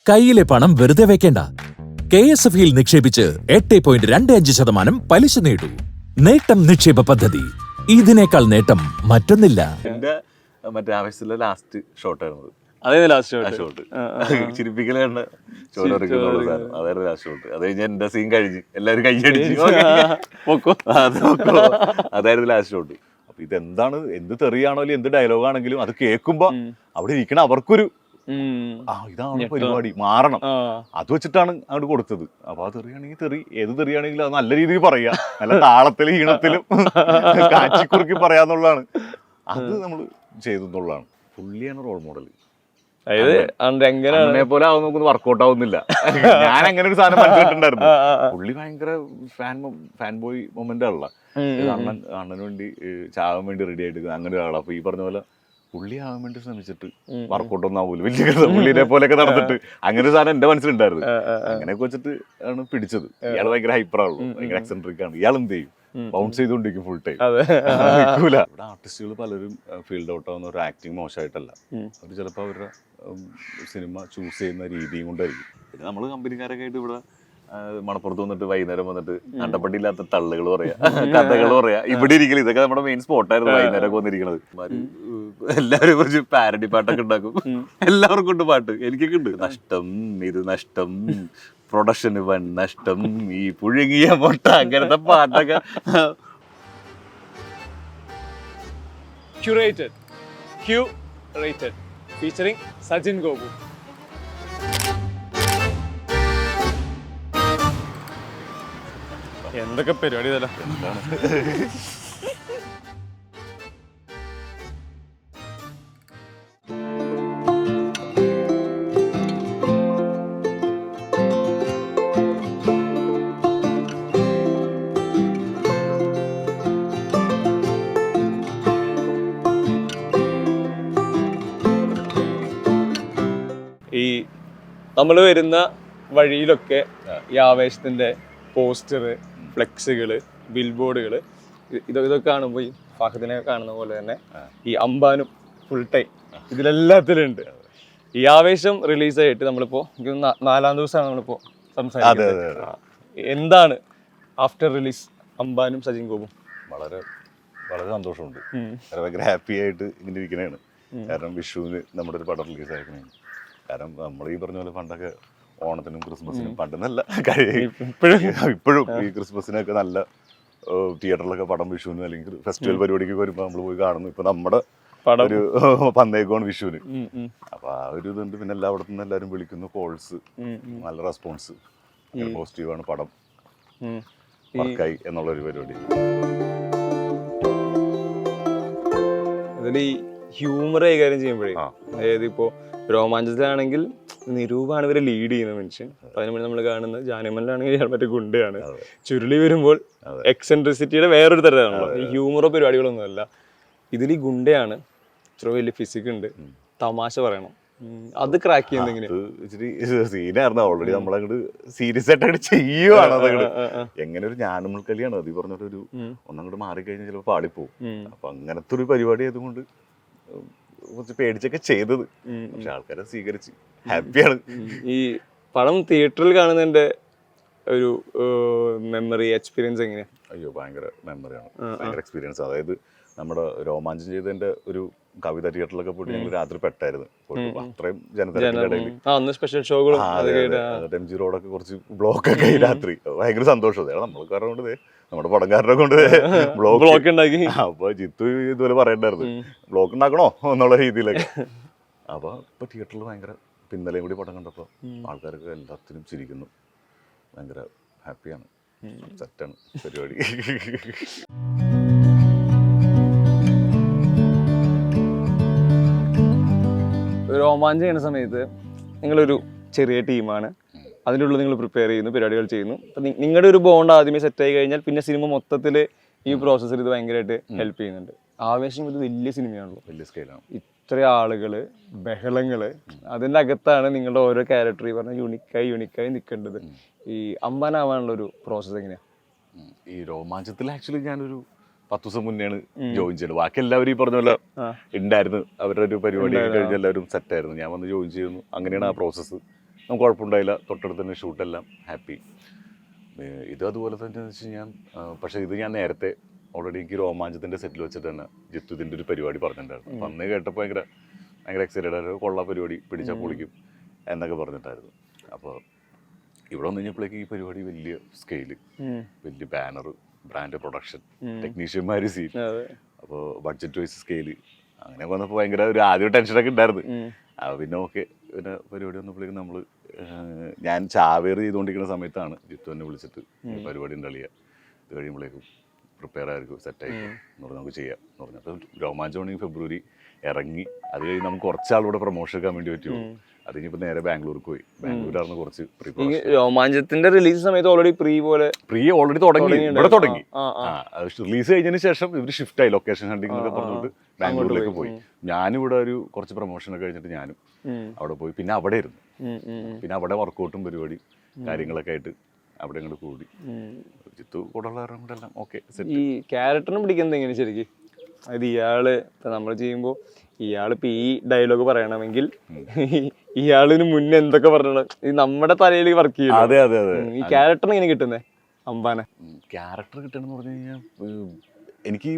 കയ്യിലെ പണം വെറുതെ വെക്കേണ്ട. KSFയിൽ നിക്ഷേപിച്ച് 8.25% പലിശ നേടൂ. നേട്ടം നിക്ഷേപ പദ്ധതി. ഇതിനേക്കാൾ നേട്ടം മറ്റൊന്നില്ല. എന്റെ മറ്റേ ആവേശത്തിലെ ലാസ്റ്റ് ഷോട്ടായിരുന്നു അതേ ലാസ്റ്റ് ഷോട്ട്. ചിരിപ്പിക്കലാണ് ചോരറിക്കുന്ന സാധനം. അതായിരുന്നു ലാസ്റ്റ് ഷോട്ട്. അത് കഴിഞ്ഞ് എന്റെ സീൻ കഴിഞ്ഞ് എല്ലാവരും കൈയടിച്ചു. അതായിരുന്നു ലാസ്റ്റ് ഷോട്ട്. അപ്പൊ ഇതെന്താണ്, എന്ത് തെറിയാണോ അല്ലെങ്കിൽ എന്ത് ഡയലോഗ് ആണെങ്കിലും അത് കേൾക്കുമ്പോ അവിടെ ഇരിക്കണ അവർക്കൊരു ഇതാണ് പരിപാടി, മാറണം. അത് വെച്ചിട്ടാണ് അങ്ങോട്ട് കൊടുത്തത്. അപ്പൊ ആ തെറിയാണെങ്കിൽ തെറി, ഏത് തെറിയാണെങ്കിലും അത് നല്ല രീതിയിൽ പറയാ, നല്ല താളത്തിലും ഈണത്തിലും കാച്ചിക്കുറുക്കി പറയാന്നുള്ളതാണ്. അത് നമ്മൾ ചെയ്തെന്നുള്ളതാണ്. പുള്ളിയാണ് റോൾ മോഡൽ. അങ്ങനെ പോലെ ആവും നോക്കുന്നത് വർക്കൗട്ട് ആവുന്നില്ല. ഞാൻ അങ്ങനെ ഒരു സാധനം മനസ്സിലിട്ടുണ്ടായിരുന്നു. പുള്ളി ഭയങ്കര ഫാൻ ബോയ് മൊമെന്റ് ആണല്ലോ. അണ്ണന് വേണ്ടി ചാവാൻ വേണ്ടി റെഡി ആയിട്ട് അങ്ങനെ ഒരാളാണ്. അപ്പൊ ഈ പറഞ്ഞ പോലെ പുള്ളി ആവാൻ വേണ്ടി ശ്രമിച്ചിട്ട് വർക്കൗട്ട് ഒന്നും ആവൂല, വലിയ പുള്ളിനെ പോലെയൊക്കെ നടന്നിട്ട് അങ്ങനെ ഒരു സാധനം എന്റെ മനസ്സിലുണ്ടായിരുന്നു. അങ്ങനെയൊക്കെ വെച്ചിട്ട് ആണ് പിടിച്ചത്. ഇയാൾ ഭയങ്കര ഹൈപ്പറാണല്ലോ, ഭയങ്കര എക്സെൻട്രിക് ആണ്. ഇയാൾ എന്ത് ചെയ്യും, ബൗൺസ് ചെയ്തുകൊണ്ടിരിക്കും ഫുൾ ടൈം. ഇവിടെ ആർട്ടിസ്റ്റുകൾ പലരും ഫീൽഡ് ഔട്ട് ആവുന്ന ഒരു ആക്ടിങ് മോശമായിട്ടല്ല, അവർ ചിലപ്പോൾ അവരുടെ സിനിമ ചൂസ് ചെയ്യുന്ന രീതിയും കൊണ്ടായിരിക്കും. പിന്നെ നമ്മൾ കമ്പനിക്കാരൊക്കെ ആയിട്ട് ഇവിടെ മണപ്പുറത്ത് വന്നിട്ട് വൈകുന്നേരം വന്നിട്ട് അണ്ടപ്പട്ടിയില്ലാത്ത തള്ളുകൾ പറയാ, കഥകൾ പറയാ, ഇവിടെ ഇരിക്കല്. ഇതൊക്കെ നമ്മുടെ മെയിൻ സ്പോട്ടായിരുന്നു വൈകുന്നേരം ഒക്കെ വന്നിരിക്കണത്. എല്ലാവരും കുറച്ച് പാരഡി പാട്ടൊക്കെ ഉണ്ടാക്കും. എല്ലാവർക്കും ഉണ്ട് പാട്ട്, എനിക്കൊക്കെ ഉണ്ട്. നഷ്ടം, ഇത് നഷ്ടം, പ്രൊഡക്ഷന് വൻ നഷ്ടം, ഈ പുഴുങ്ങിയ മുട്ട, അങ്ങനത്തെ പാട്ടൊക്കെ. Curated featuring Sajin Gopu. എന്തൊക്കെ പരിപാടി ഇതല്ല. ഈ നമ്മൾ വരുന്ന വഴിയിലൊക്കെ ഈ ആവേശത്തിന്റെ പോസ്റ്റർ, ഫ്ലെക്സുകള്, ബിൽ ബോർഡുകള്, ഇതൊക്കെ കാണുമ്പോൾ ഈ ഫഹദിനെ കാണുന്ന പോലെ തന്നെ ഈ അംബാനും ഫുൾ ടൈം ഇതിലെല്ലാത്തിലും ഉണ്ട്. ഈ ആവേശം റിലീസായിട്ട് നമ്മളിപ്പോ 4-ാം ദിവസമാണ് നമ്മളിപ്പോ സംസാരിക്കുന്നത്. എന്താണ് ആഫ്റ്റർ റിലീസ് അംബാനും സജിൻ ഗോപും? വളരെ വളരെ സന്തോഷമുണ്ട്. ഭയങ്കര ഹാപ്പി ആയിട്ട് ഇങ്ങനെ ഇരിക്കണേണ്. കാരണം വിഷുവിന് നമ്മുടെ ഒരു പടം റിലീസ് ആയിരിക്കണേ. കാരണം നമ്മൾ ഈ പറഞ്ഞ പോലെ പണ്ടൊക്കെ ഓണത്തിനും ക്രിസ്മസിനും, പണ്ടെന്നല്ല ഇപ്പോഴും ഈ ക്രിസ്മസിനൊക്കെ നല്ല തിയേറ്ററിലൊക്കെ പടം വിഷുവിന് അല്ലെങ്കിൽ ഫെസ്റ്റിവൽ പരിപാടിക്ക് വരുമ്പോൾ നമ്മൾ പോയി കാണുന്നു. ഇപ്പൊ നമ്മുടെ ഒരു പന്തേക്കമാണ് വിഷുവിന്. അപ്പൊ ആ ഒരു ഇതുണ്ട്. പിന്നെ എല്ലായിടത്തു നിന്ന് എല്ലാവരും വിളിക്കുന്നു, കോൾസ്, നല്ല റെസ്പോൺസ്, പോസിറ്റീവാണ്. പടം വർക്കായി എന്നുള്ളൊരു പരിപാടി. അതിൽ ഈ ഹ്യൂമർ കൈകാര്യം ചെയ്യുമ്പോഴേ, അതായത് ഇപ്പോ രോമാഞ്ചത്തിലാണെങ്കിൽ നിരൂപാണ് ഇവരെ ലീഡ് ചെയ്യുന്ന മനുഷ്യൻ. അതിന് മുന്നേ നമ്മൾ കാണുന്നത് ജാനമല്ലാണെങ്കിൽ ഇയാൾ മറ്റേ ഗുണ്ടയാണ്. ചുരുളി വരുമ്പോൾ എക്സെൻട്രിസിറ്റിയുടെ വേറൊരു തരമാണല്ലോ. ഈ ഹ്യൂമറോ പരിപാടികളൊന്നും അല്ല. ഇതിൽ ഈ ഗുണ്ടയാണ്, ഇത്ര വലിയ ഫിസിക് ഉണ്ട്, തമാശ പറയണം. അത് ക്രാക്ക് ചെയ്യുന്നത് എങ്ങനെ? ഇച്ചിരി സീനായിരുന്നു. ഓൾറെഡി നമ്മളങ്ങോട്ട് സീരിയസ് ആയിട്ട് ചെയ്യുവാണ്. അതങ്ങോട്ട് എങ്ങനെ ഒരു ഞാനമ്മൾ കളിയാണ്. അത് പറഞ്ഞിട്ടൊരു ഒന്നങ്ങോട്ട് മാറിക്കഴിഞ്ഞാൽ ചിലപ്പോൾ പാളിപ്പോവും. അപ്പൊ അങ്ങനത്തെ ഒരു പരിപാടി ആയതുകൊണ്ട് കുറച്ച് പേടിച്ചൊക്കെ ചെയ്തത്. പക്ഷെ ആൾക്കാരെ സ്വീകരിച്ച് ഹാപ്പിയാണ്. ഈ പടം തിയേറ്ററിൽ കാണുന്നതിന്റെ ഒരു മെമ്മറി എക്സ്പീരിയൻസ് എങ്ങനെയാ? അയ്യോ, ഭയങ്കര മെമ്മറിയാണ്, ഭയങ്കര എക്സ്പീരിയൻസ്. അതായത് നമ്മുടെ രോമാഞ്ചം ചെയ്തതിന്റെ ഒരു കവിത തിയേറ്ററിലൊക്കെ പോയിട്ട് ഞങ്ങൾ രാത്രി പെട്ടായിരുന്നു. അത്രയും ജനത്തിനിടയിൽ സ്പെഷ്യൽ ഷോകളും MG റോഡൊക്കെ കുറച്ച് ബ്ലോക്കൊക്കെ ആയി രാത്രി. ഭയങ്കര സന്തോഷം. നമ്മൾ കാരണം കൊണ്ട് നമ്മുടെ പടംകാരനെ കൊണ്ട് ബ്ലോക്ക് ഉണ്ടാക്കി. അപ്പൊ ജിത്തു ഇതുപോലെ പറയണ്ടായിരുന്നു, ബ്ലോക്ക് ഉണ്ടാക്കണോ എന്നുള്ള രീതിയിലൊക്കെ. അപ്പൊ ഇപ്പൊ തിയേറ്ററിൽ ഭയങ്കര പിന്നലെയും കൂടി പടം കണ്ടപ്പോ ആൾക്കാരൊക്കെ എല്ലാത്തിനും ചിരിക്കുന്നു. ഭയങ്കര ഹാപ്പിയാണ്. സെറ്റാണ് പരിപാടി. രോമാഞ്ചം ചെയ്യുന്ന സമയത്ത് നിങ്ങളൊരു ചെറിയ ടീമാണ്, അതിൻ്റെ ഉള്ളിൽ നിങ്ങൾ പ്രിപ്പയർ ചെയ്യുന്നു, പരിപാടികൾ ചെയ്യുന്നു. അപ്പം നിങ്ങളുടെ ഒരു ബോണ്ട് ആദ്യമേ സെറ്റായി കഴിഞ്ഞാൽ പിന്നെ സിനിമ മൊത്തത്തിൽ ഈ പ്രോസസ്സിൽ ഇത് ഭയങ്കരമായിട്ട് ഹെൽപ്പ് ചെയ്യുന്നുണ്ട്. ആവേശം ഇത് വലിയ സിനിമയാണല്ലോ, വലിയ സ്കെയിലാണ്. ഇത്ര ആളുകള്, ബഹളങ്ങള്, അതിൻ്റെ അകത്താണ് നിങ്ങളുടെ ഓരോ ക്യാരക്ടർ ഈ പറഞ്ഞ യുണിക്കായി നിൽക്കേണ്ടത്. ഈ അമ്പാനാവാനുള്ള ഒരു പ്രോസസ്സ് എങ്ങനെയാണ്? ഈ രോമാഞ്ചത്തിൽ ആക്ച്വലി ഞാനൊരു 10 ദിവസം മുന്നെയാണ് ജോയിൻ ചെയ്തത്. ബാക്കി എല്ലാവരും ഈ പറഞ്ഞ പോലെ ഉണ്ടായിരുന്നു. അവരുടെ ഒരു പരിപാടി കഴിഞ്ഞ് എല്ലാവരും സെറ്റായിരുന്നു. ഞാൻ വന്ന് ജോയിൻ ചെയ്യുന്നു. അങ്ങനെയാണ് ആ പ്രോസസ്സ്. നമുക്ക് കുഴപ്പമുണ്ടായില്ല. തൊട്ടടുത്ത് തന്നെ ഷൂട്ടെല്ലാം ഹാപ്പി. ഇത് അതുപോലെ തന്നെ എന്ന് വെച്ച് കഴിഞ്ഞാൽ പക്ഷേ ഇത് ഞാൻ നേരത്തെ ഓൾറെഡി എനിക്ക് രോമാഞ്ചത്തിൻ്റെ സെറ്റിൽ വെച്ചിട്ട് തന്നെ ജിത്തു ഇതിൻ്റെ ഒരു പരിപാടി പറഞ്ഞിട്ടുണ്ടായിരുന്നു. അപ്പം അന്ന് കേട്ടപ്പോൾ ഭയങ്കര എക്സൈറ്റഡ് ആയിരുന്നു. കൊള്ള പരിപാടി, പിടിച്ചാൽ പൊളിക്കും എന്നൊക്കെ പറഞ്ഞിട്ടായിരുന്നു. അപ്പോൾ ഇവിടെ വന്നു കഴിഞ്ഞപ്പോഴേക്ക് ഈ പരിപാടി വലിയ സ്കെയില്, വലിയ ബാനർ, ബ്രാൻഡ് പ്രൊഡക്ഷൻ, ടെക്നീഷ്യന്മാർ സീൻ, അപ്പോൾ ബഡ്ജറ്റ് വൈസ് സ്കെയില്, അങ്ങനെ വന്നപ്പോൾ ഭയങ്കര ഒരു ആദ്യം ടെൻഷനൊക്കെ ഉണ്ടായിരുന്നു. പിന്നെ ഓക്കെ, പിന്നെ പരിപാടി വന്നപ്പോഴേക്കും നമ്മൾ ഞാൻ ചാവേർ ചെയ്തുകൊണ്ടിരിക്കുന്ന സമയത്താണ് ജിത്തു എന്നെ വിളിച്ചിട്ട് പരിപാടി ഉണ്ടളിയ, ഇത് കഴിയുമ്പോഴേക്കും പ്രിപ്പയർ ആയിരിക്കും, സെറ്റായിരിക്കും എന്ന് പറഞ്ഞാൽ നമുക്ക് ചെയ്യാം എന്ന് പറഞ്ഞു. അപ്പോൾ രോമാഞ്ചമാണെങ്കിൽ ഫെബ്രുവരി ഇറങ്ങി. അത് കഴിഞ്ഞ് നമുക്ക് കുറച്ചാളൂടെ പ്രൊമോഷൻ എടുക്കാൻ വേണ്ടി പറ്റുമോ. അത് കഴിഞ്ഞപ്പോൾ നേരെ ബാംഗ്ലൂർക്ക് പോയി. ബാംഗ്ലൂരായിരുന്നു കുറച്ച് രോമാഞ്ചത്തിന്റെ റിലീസ് സമയത്ത് ഓൾറെഡി പ്രീ ഓൾറെഡി തുടങ്ങി, ഇവിടെ തുടങ്ങി. റിലീസ് കഴിഞ്ഞതിന് ശേഷം ഇവർ ഷിഫ്റ്റ് ആയി, ലൊക്കേഷൻ ഹണ്ടിങ് എന്നൊക്കെ പറഞ്ഞുകൊണ്ട് ബാംഗ്ലൂരിലേക്ക് പോയി. ഞാനിവിടെ ഒരു കുറച്ച് പ്രൊമോഷനൊക്കെ കഴിഞ്ഞിട്ട് ഞാനും അവിടെ പോയി. പിന്നെ അവിടെ ഇരുന്നു. പിന്നെ അവിടെ വർക്കൗട്ടും പരിപാടി കാര്യങ്ങളൊക്കെ ആയിട്ട് അവിടെ അങ്ങോട്ട് കൂടി. ജിത്തു കൂടെയുള്ളവരും കൂടെ എല്ലാം ഓക്കെ. ഈ ക്യാരക്ടറിനെ പിടിക്കുന്നത് എങ്ങനെ ശരിക്കും? അത് ഇയാള് നമ്മൾ ചെയ്യുമ്പോൾ ഇയാളിപ്പോ ഈ ഡയലോഗ് പറയണമെങ്കിൽ ഇയാളിന് മുന്നേ എന്തൊക്കെ പറയണം, ഈ നമ്മുടെ തലയിൽ വർക്ക് ചെയ്യും. അതെ അതെ അതെ. ഈ ക്യാരക്ടറിന് എങ്ങനെ കിട്ടുന്നേ അംബാനെ? ക്യാരക്ടർ കിട്ടണമെന്ന് പറഞ്ഞു കഴിഞ്ഞാൽ എനിക്ക്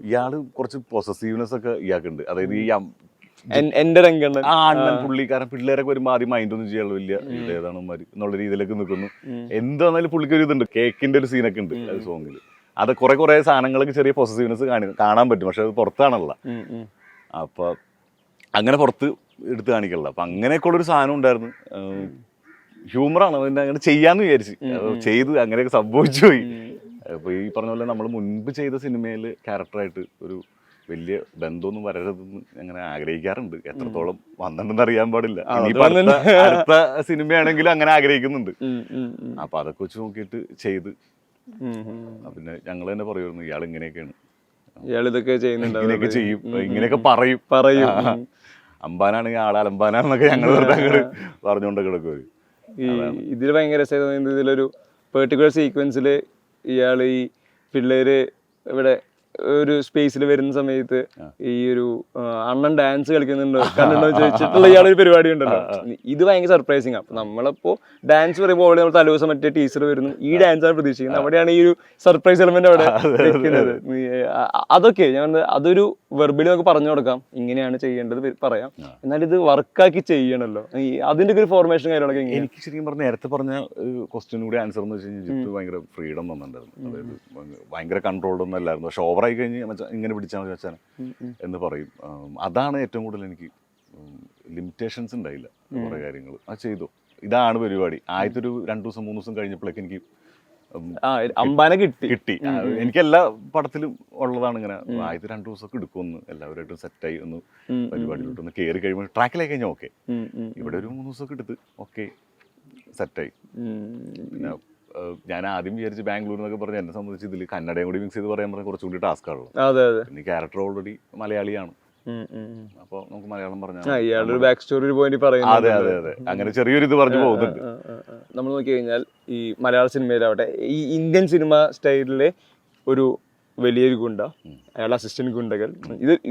ഇയാള് കുറച്ച് പൊസസീവ്നെസ് ഒക്കെ ഇയാൾക്കുണ്ട്. അതായത് ഈ എന്റെ രംഗണ്ണൻ അണ്ണൻ പുള്ളിക്കാരൻ പിള്ളേരൊക്കെ വരുമ്പോൾ ആദ്യം മൈൻഡൊന്നും ചെയ്യാനുള്ള വലിയ ഏതാണ് എന്നുള്ള രീതിയിലേക്ക് നിൽക്കുന്നു. എന്താണെന്നാലും പുള്ളിക്ക് ഒരു ഇതുണ്ട്, കേക്കിന്റെ ഒരു സീനൊക്കെ ഉണ്ട് അത് സോങ്ങിൽ. അത് കുറെ സാധനങ്ങൾക്ക് ചെറിയ പൊസസീവ്നെസ് കാണാൻ പറ്റും, പക്ഷെ അത് പുറത്താണല്ലോ. അപ്പൊ അങ്ങനെ പുറത്ത് എടുത്ത് കാണിക്കണില്ല. അപ്പൊ അങ്ങനെയൊക്കെ ഉള്ളൊരു സാധനം ഉണ്ടായിരുന്നു. ഹ്യൂമറാണ്, അതിന്റെ അങ്ങനെ ചെയ്യാന്ന് വിചാരിച്ച് ചെയ്ത് അങ്ങനെയൊക്കെ സംഭവിച്ചു പോയി. അപ്പൊ ഈ പറഞ്ഞ പോലെ നമ്മൾ മുൻപ് ചെയ്ത സിനിമയിൽ ക്യാരക്ടറായിട്ട് ഒരു വലിയ ബന്ധമൊന്നും വരരുതെന്ന് അങ്ങനെ ആഗ്രഹിക്കാറുണ്ട്. എത്രത്തോളം വന്നിട്ടുണ്ടെന്ന് അറിയാൻ പാടില്ല. അടുത്ത സിനിമയാണെങ്കിലും അങ്ങനെ ആഗ്രഹിക്കുന്നുണ്ട്. അപ്പൊ അതൊക്കെ വെച്ച് നോക്കിയിട്ട് ചെയ്ത്. പിന്നെ ഞങ്ങൾ തന്നെ പറയുമായിരുന്നു, ഇയാൾ ഇങ്ങനെയൊക്കെയാണ്, ഇയാൾ ഇതൊക്കെ ചെയ്യുന്നുണ്ട്, ഇങ്ങനെയൊക്കെ ചെയ്യും, ഇങ്ങനെയൊക്കെ പറയും. അമ്പാനാണെങ്കിൽ ആളെ അലമ്പാനാന്നൊക്കെ ഞങ്ങൾ പറഞ്ഞുകൊണ്ടൊക്കെ കിടക്കും. ഇതിൽ ഭയങ്കര രസമായിരുന്നു. ഇതിലൊരു പെർട്ടിക്കുലർ സീക്വൻസിൽ ഇയാൾ ഈ പിള്ളേര് ഇവിടെ ഒരു സ്പേസിൽ വരുന്ന സമയത്ത് ഈ ഒരു അണ്ണൻ ഡാൻസ് കളിക്കുന്നുണ്ടോ കണ്ടിട്ടുണ്ടോ ചോദിച്ചിട്ടുള്ള ഇയാളൊരു പരിപാടി ഉണ്ടല്ലോ. ഇത് ഭയങ്കര സർപ്രൈസിങ്. അപ്പൊ നമ്മളിപ്പോ ഡാൻസ് പറയുമ്പോൾ നമ്മൾ തലേദിവസം മറ്റേ ടീച്ചർ വരുന്നു, ഈ ഡാൻസ് ആണ് പ്രതീക്ഷിക്കുന്നത്. അവിടെയാണ് ഈ ഒരു സർപ്രൈസ് എലമെന്റ് അവിടെ വെക്കുന്നത്. അതൊക്കെ ഞാൻ അതൊരു വെർബലി നമുക്ക് പറഞ്ഞു കൊടുക്കാം, ഇങ്ങനെയാണ് ചെയ്യേണ്ടത് പറയാം, എന്നാൽ ഇത് വർക്കാക്കി ചെയ്യണല്ലോ. അതിന്റെ ഒരു ഫോർമേഷൻ കാര്യങ്ങളൊക്കെ എനിക്ക് ശരിക്കും പറഞ്ഞ നേരത്തെ പറഞ്ഞ ക്വസ്റ്റ്യൻ കൂടി ആൻസർ എന്ന് വെച്ച് കഴിഞ്ഞാൽ ജിത്തു ഭയങ്കര ഫ്രീഡം വന്നിട്ടുണ്ടായിരുന്നു. അതായത് ഭയങ്കര കൺട്രോൾഡ് ഒന്നും അല്ലായിരുന്നു. പക്ഷെ ഓവറായി കഴിഞ്ഞ് ഇങ്ങനെ പിടിച്ചാൽ മതി വെച്ചാൽ എന്ന് പറയും. അതാണ് ഏറ്റവും കൂടുതൽ എനിക്ക് ലിമിറ്റേഷൻസ് ഉണ്ടായില്ല കുറേ കാര്യങ്ങൾ. അത് ചെയ്തു, ഇതാണ് പരിപാടി. ആദ്യത്തെ ഒരു 2 ദിവസം 3 ദിവസം കഴിഞ്ഞപ്പോഴേക്ക് എനിക്ക് അമ്പാനെ കിട്ടി. എനിക്ക് എല്ലാ പടത്തിലും ഉള്ളതാണ് ഇങ്ങനെ. ആദ്യത്തെ 2 ദിവസമൊക്കെ എടുക്കുമെന്ന് എല്ലാവരായിട്ടും സെറ്റായി ഒന്ന് പരിപാടിയിലോട്ടൊന്ന് കയറി കഴിയുമ്പോൾ ട്രാക്കിലായി കഴിഞ്ഞാൽ ഓക്കെ. ഇവിടെ ഒരു 3 ദിവസമൊക്കെ എടുത്ത് ഓക്കെ സെറ്റായി. പിന്നെ ഞാൻ ആദ്യം വിചാരിച്ച് ബാംഗ്ലൂർ എന്നൊക്കെ പറഞ്ഞ് എന്നെ സംബന്ധിച്ച് ഇതിൽ കന്നഡയും കൂടി മിക്സ് ചെയ്ത് പറയാൻ പറഞ്ഞാൽ കുറച്ചുകൂടി ടാസ്ക് ആണല്ലോ. പിന്നെ ക്യാരക്ടർ ഓൾറെഡി മലയാളിയാണ്. അപ്പൊ നമുക്ക് മലയാളം പറഞ്ഞാൽ അതെ അതെ അതെ അങ്ങനെ ചെറിയൊരു ഇത് പറഞ്ഞു പോകുന്നുണ്ട്. നമ്മൾ നോക്കി കഴിഞ്ഞാൽ ഈ മലയാള സിനിമയിലാവട്ടെ, ഈ ഇന്ത്യൻ സിനിമ സ്റ്റൈലിലെ ഒരു വലിയൊരു ഗുണ്ട, അയാളുടെ അസിസ്റ്റന്റ് ഗുണ്ടകൾ,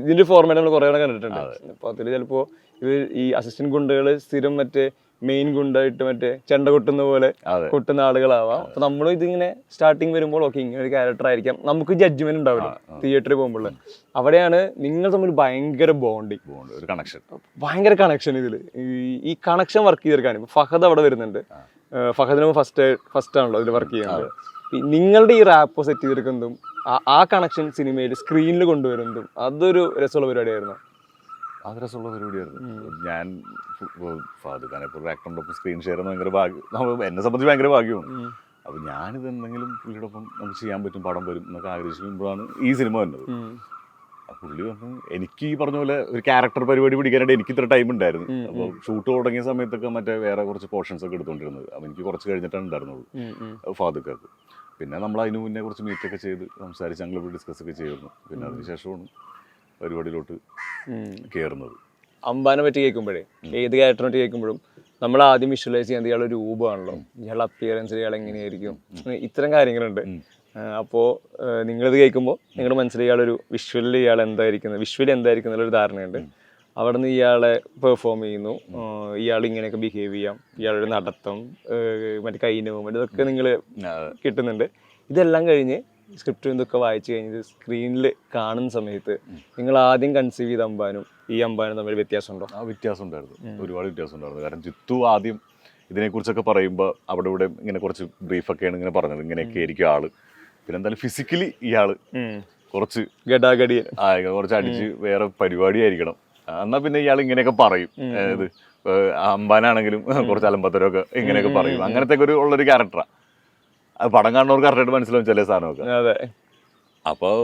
ഇതിന്റെ ഫോർമാറ്റ് നമ്മൾ കുറേ കണ്ടിട്ടുണ്ട്. അപ്പൊ അതിൽ ചിലപ്പോ ഇത് ഈ അസിസ്റ്റന്റ് ഗുണ്ടകൾ സ്ഥിരം മറ്റേ മെയിൻ ഗുണ്ടായിട്ട് മറ്റേ ചെണ്ട കൊട്ടുന്ന പോലെ കൊട്ടുന്ന ആളുകളാവാം. അപ്പൊ നമ്മളും ഇതിങ്ങനെ സ്റ്റാർട്ടിങ് വരുമ്പോൾ ഓക്കെ ഇങ്ങനെ ഒരു ക്യാരക്ടർ ആയിരിക്കാം, നമുക്ക് ജഡ്ജ്മെന്റ് ഉണ്ടാവില്ല തിയേറ്ററിൽ പോകുമ്പോൾ. അവിടെയാണ് നിങ്ങൾ തമ്മിൽ ഭയങ്കര ബോണ്ടിങ്, ഭയങ്കര കണക്ഷൻ. ഇതിൽ ഈ കണക്ഷൻ വർക്ക് ചെയ്തെടുക്കാൻ ഇപ്പൊ ഫഹദ് അവിടെ വരുന്നുണ്ട്. ഫഹദിന് ഫസ്റ്റ് ആണല്ലോ ഇതിൽ വർക്ക് ചെയ്യുന്നത്. നിങ്ങളുടെ ഈ റാപ്പ് സെറ്റ് ചെയ്തെടുക്കുന്നതും ആ കണക്ഷൻ സിനിമയിൽ സ്ക്രീനിൽ കൊണ്ടുവരുന്നതും അതൊരു രസമുള്ള പരിപാടിയായിരുന്നു. അത് രസമുള്ള പരിപാടിയായിരുന്നു. ഞാൻ ഫഹദ് ഖാനെ ഇപ്പോൾ ആക്ടറിൻ്റെ ഒപ്പം സ്ക്രീൻ ഷെയർ ചെയ്യുന്ന ഭയങ്കര ഭാഗ്യം, എന്നെ സംബന്ധിച്ച് ഭയങ്കര ഭാഗ്യമാണ്. അപ്പോൾ ഞാനിത് എന്തെങ്കിലും പുള്ളിയുടെ ഒപ്പം നമുക്ക് ചെയ്യാൻ പറ്റും, പടം വരും എന്നൊക്കെ ആഗ്രഹിക്കുമ്പോഴാണ് ഈ സിനിമ വന്നത്. പുള്ളി പറഞ്ഞു എനിക്ക് ഈ പറഞ്ഞ പോലെ ഒരു ക്യാരക്ടർ പരിപാടി പിടിക്കാനായിട്ട് എനിക്ക് ഇത്ര ടൈം ഉണ്ടായിരുന്നു. അപ്പോൾ ഷൂട്ട് തുടങ്ങിയ സമയത്തൊക്കെ മറ്റേ വേറെ കുറച്ച് പോർഷൻസ് ഒക്കെ എടുത്തുകൊണ്ടിരുന്നത്. അപ്പോൾ എനിക്ക് കുറച്ച് കഴിഞ്ഞിട്ടാണ് ഉണ്ടായിരുന്നുള്ളൂ ഫഹദ്ക്കാർക്ക്. പിന്നെ നമ്മൾ അതിന് മുന്നേ കുറച്ച് മീറ്റൊക്കെ ചെയ്ത് സംസാരിച്ച് ഞങ്ങൾ ഡിസ്കസ് ഒക്കെ ചെയ്യുന്നു. പിന്നെ അതിനുശേഷമാണ് പരിപാടിയിലോട്ട് കയറുന്നത്. അമ്പാനെ പറ്റി കേൾക്കുമ്പോഴേ, ഏത് ക്യാരക്ടറിനെ പറ്റി കേൾക്കുമ്പോഴും നമ്മൾ ആദ്യം വിഷ്വലൈസ് ചെയ്യുന്നത് ഇയാളൊരു രൂപമാണല്ലോ, ഇയാളുടെ അപ്പിയറൻസ് ഇയാൾ എങ്ങനെയായിരിക്കും, ഇത്തരം കാര്യങ്ങളുണ്ട്. അപ്പോൾ നിങ്ങളിത് കേൾക്കുമ്പോൾ നിങ്ങളുടെ മനസ്സിൽ ഇയാളൊരു വിഷ്വലി എന്തായിരിക്കും എന്നുള്ളൊരു ധാരണയുണ്ട്. അവിടെ നിന്ന് ഇയാളെ പെർഫോം ചെയ്യുന്നു, ഇയാൾ ഇങ്ങനെയൊക്കെ ബിഹേവ് ചെയ്യാം, ഇയാളുടെ നടത്തം, മറ്റേ കൈനവും ഇതൊക്കെ നിങ്ങൾ കിട്ടുന്നുണ്ട്. ഇതെല്ലാം കഴിഞ്ഞ് സ്ക്രിപ്റ്റ് ഇതൊക്കെ വായിച്ചു കഴിഞ്ഞത് സ്ക്രീനിൽ കാണുന്ന സമയത്ത് നിങ്ങൾ ആദ്യം കൺസീവ് ചെയ്ത അമ്പാനും ഈ അമ്പാനും തമ്മിൽ വ്യത്യാസമുണ്ടോ? ആ വ്യത്യാസം ഉണ്ടായിരുന്നു, ഒരുപാട് വ്യത്യാസം ഉണ്ടായിരുന്നു. കാരണം ജിത്തു ആദ്യം ഇതിനെക്കുറിച്ചൊക്കെ പറയുമ്പോൾ അവിടെ ഇവിടെ ഇങ്ങനെ കുറച്ച് ബ്രീഫൊക്കെയാണ് ഇങ്ങനെ പറഞ്ഞത്, ഇങ്ങനെയൊക്കെ ആയിരിക്കും ആള്. പിന്നെ എന്തായാലും ഫിസിക്കലി ഇയാള് കുറച്ച് ഗഡാഗടി കുറച്ച് അടിച്ച് വേറെ പരിപാടി ആയിരിക്കണം, എന്നാൽ പിന്നെ ഇയാൾ ഇങ്ങനെയൊക്കെ പറയും. അതായത് അമ്പാനാണെങ്കിലും കുറച്ച് അലമ്പത്തരമൊക്കെ ഇങ്ങനെയൊക്കെ പറയും. അങ്ങനത്തെ ഒരു ഉള്ളൊരു ക്യാരക്ടറാണ്. അത് പടം കാണുന്നവർക്ക് കറക്റ്റായിട്ട് മനസ്സിലാവും ചില സാധനമൊക്കെ. അതെ. അപ്പോൾ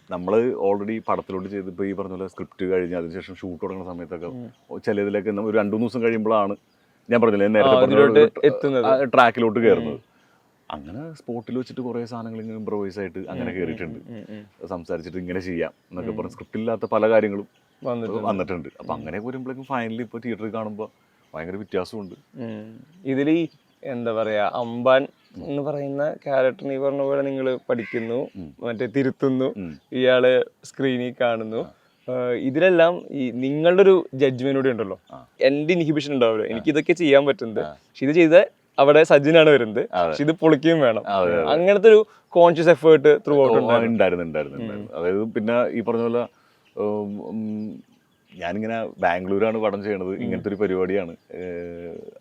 നമ്മൾ ഓൾറെഡി പടത്തിലോട്ട് ചെയ്തിപ്പോൾ ഈ പറഞ്ഞ പോലെ സ്ക്രിപ്റ്റ് കഴിഞ്ഞ് അതിനുശേഷം ഷൂട്ട് തുടങ്ങുന്ന സമയത്തൊക്കെ ചിലതിലൊക്കെ ഒരു 2-3 ദിവസം കഴിയുമ്പോഴാണ് ഞാൻ പറഞ്ഞില്ലേ നേരത്തെ പറഞ്ഞ ട്രാക്കിലോട്ട് കയറുന്നത്. അങ്ങനെ സ്പോട്ടിൽ വെച്ചിട്ട് കുറേ സാധനങ്ങൾ ഇങ്ങനെ ഇംപ്രവൈസ് ആയിട്ട് അങ്ങനെ കയറിയിട്ടുണ്ട്. സംസാരിച്ചിട്ട് ഇങ്ങനെ ചെയ്യാം എന്നൊക്കെ പറഞ്ഞ് സ്ക്രിപ്റ്റില്ലാത്ത പല കാര്യങ്ങളും വന്നിട്ടുണ്ട്. അപ്പം അങ്ങനെ വരുമ്പോഴേക്കും ഫൈനലി ഇപ്പോൾ തിയേറ്ററിൽ കാണുമ്പോൾ ഭയങ്കര വ്യത്യാസമുണ്ട്. ഇതിൽ എന്താ പറയാ, അമ്പാൻ എന്ന് പറയുന്ന ക്യാരക്ടറിന് ഈ പറഞ്ഞ പോലെ നിങ്ങൾ പഠിക്കുന്നു, മറ്റേ തിരുത്തുന്നു, ഇയാള് സ്ക്രീനിൽ കാണുന്നു. ഇതിലെല്ലാം ഈ നിങ്ങളുടെ ഒരു ജഡ്ജ്മെന്റ് കൂടി ഉണ്ടല്ലോ. എന്റെ ഇൻഹിബിഷൻ ഉണ്ടാവില്ല, എനിക്ക് ഇതൊക്കെ ചെയ്യാൻ പറ്റുന്നത്. പക്ഷെ ഇത് ചെയ്ത അവിടെ സജിനാണ് വരുന്നത്, പക്ഷെ ഇത് പൊളിക്കുകയും വേണം. അങ്ങനത്തെ ഒരു കോൺഷ്യസ് എഫേർട്ട് ത്രൂ ഔട്ട് ഉണ്ടായിരുന്നു. അതായത് പിന്നെ ഈ പറഞ്ഞ പോലെ ഞാനിങ്ങനെ ബാംഗ്ലൂരാണ് പടം ചെയ്യണത്, ഇങ്ങനത്തെ ഒരു പരിപാടിയാണ്.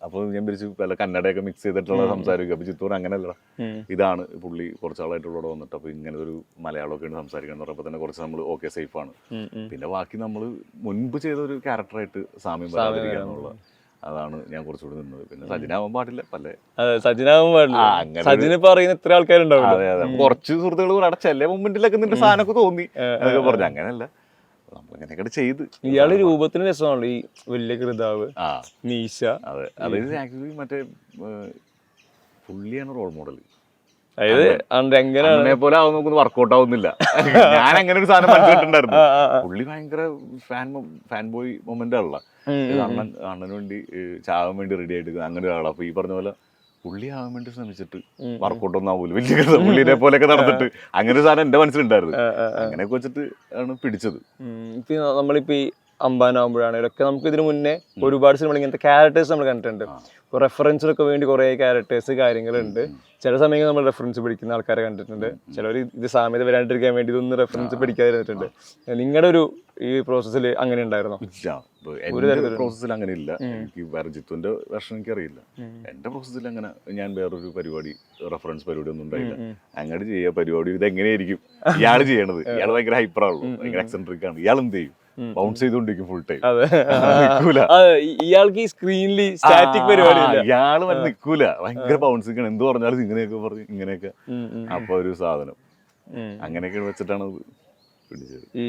അപ്പോൾ ഞാൻ വിളിച്ചു പല കന്നഡയൊക്കെ മിക്സ് ചെയ്തിട്ടുള്ള സംസാരിക്കും. അപ്പോൾ ചിത്തൂർ അങ്ങനെയല്ല, ഇതാണ് പുള്ളി കുറച്ചാളായിട്ടുള്ള വന്നിട്ട്. അപ്പോൾ ഇങ്ങനെ ഒരു മലയാളമൊക്കെയാണ് സംസാരിക്കണം എന്ന് പറയുമ്പോൾ തന്നെ കുറച്ച് നമ്മൾ ഓക്കെ സേഫാണ്. പിന്നെ ബാക്കി നമ്മൾ മുൻപ് ചെയ്ത ഒരു ക്യാരക്ടറായിട്ട് സാമ്യം വരാതിരിക്കുക എന്നുള്ള അതാണ് ഞാൻ കുറച്ചുകൂടി നിന്നത്. പിന്നെ സജിനാവാൻ പാടില്ല, സജിനാവാൻ പാടില്ല. സജിന് പറയുന്ന എത്ര ആൾക്കാരുണ്ടാവും. അതെ അതെ, കുറച്ച് സുഹൃത്തുക്കൾ കൂടെ ചില മൊമെന്റിലൊക്കെ നിന്റെ സാധനമൊക്കെ തോന്നി എന്നൊക്കെ പറഞ്ഞു. അങ്ങനെയല്ല, നമ്മളിങ്ങനെയൊക്കെ ചെയ്ത്. ഇയാള് രൂപത്തിന് രസമാണല്ലോ, ഈ വലിയ കൃതാവ്, മീശ. അതെ, അതായത് ആക്ച്വലി മറ്റേ പുള്ളിയാണ് റോൾ മോഡൽ. അതായത് അങ്ങനെ പോലെ ആവും നോക്കുന്നത് വർക്കൗട്ട് ആവുന്നില്ല. ഞാൻ അങ്ങനെ ഒരു സാധനം മനസ്സിലിട്ടുണ്ടായിരുന്നു. പുള്ളി ഭയങ്കര ഫാൻ ബോയ് മൊമെന്റ് ആണല്ലോ. അണ്ണന് വേണ്ടി ചാവാൻ വേണ്ടി റെഡി ആയിട്ട് അങ്ങനെ ഒരാളാണ്. അപ്പൊ ഈ പറഞ്ഞ പോലെ പുള്ളി ആവാൻ വേണ്ടി ശ്രമിച്ചിട്ട് വർക്കൗട്ട് ഒന്നും ആവൂല, വലിയ പുള്ളിനെ പോലെയൊക്കെ നടന്നിട്ട് അങ്ങനെ ഒരു സാധനം എന്റെ മനസ്സിലുണ്ടായിരുന്നു. അങ്ങനെയൊക്കെ വെച്ചിട്ട് ആണ് പിടിച്ചത്. നമ്മളിപ്പോ ഈ അമ്പാനാവുമ്പോഴാണെങ്കിലൊക്കെ നമുക്ക് ഇതിനു മുന്നേ ഒരുപാട് സിനിമകൾ ഇങ്ങനത്തെ ക്യാരക്ടേഴ്സ് നമ്മൾ കണ്ടിട്ടുണ്ട്. റെഫറൻസിനൊക്കെ വേണ്ടി കുറേ ക്യാരക്ടേഴ്സ് കാര്യങ്ങളുണ്ട്. ചില സമയങ്ങളിൽ നമ്മൾ റെഫറൻസ് പിടിക്കുന്ന ആൾക്കാരെ കണ്ടിട്ടുണ്ട്. ചിലർ ഇത് സാമ്യത വരാണ്ടിരിക്കാൻ വേണ്ടി ഇതൊന്നും റെഫറൻസ് പിടിക്കാതിരുന്നിട്ടുണ്ട്. നിങ്ങളുടെ ഒരു ഈ പ്രോസസ്സിൽ അങ്ങനെ ഉണ്ടായിരുന്നോ? പ്രോസസ്സിൽ അങ്ങനെ ഇല്ല. എനിക്ക് വേറെ ജിത്തുവിന്റെ വെർഷൻ എനിക്കറിയില്ല. എന്റെ പ്രോസസ്സിൽ അങ്ങനെ ഞാൻ വേറൊരു പരിപാടി റെഫറൻസ് പരിപാടി ഒന്നും ഉണ്ടായില്ല. അങ്ങനെ ചെയ്യുക പരിപാടി ഇത് എങ്ങനെയായിരിക്കും ഇയാൾ ചെയ്യണത്. ഇയാൾ ഭയങ്കര ഹൈപ്പറാണല്ലോ, ഭയങ്കര എക്സെൻട്രിക് ആണ്. ഇയാൾ എന്ത് ചെയ്യും? ബൗൺസ് ചെയ്തോണ്ടിരിക്കും ഫുൾ ടൈം. ഇയാൾക്ക് ഈ സ്ക്രീനിൽ സ്റ്റാറ്റിക് പരിപാടി ഇയാള് വരെ നിൽക്കൂല, ഭയങ്കര ബൗൺസിങ് ആണ്. എന്ത് പറഞ്ഞാലും ഇങ്ങനെയൊക്കെ പറഞ്ഞു ഇങ്ങനെയൊക്കെ. അപ്പൊ ഒരു സാധനം അങ്ങനെയൊക്കെ വെച്ചിട്ടാണ് പിടിച്ചത്. ഈ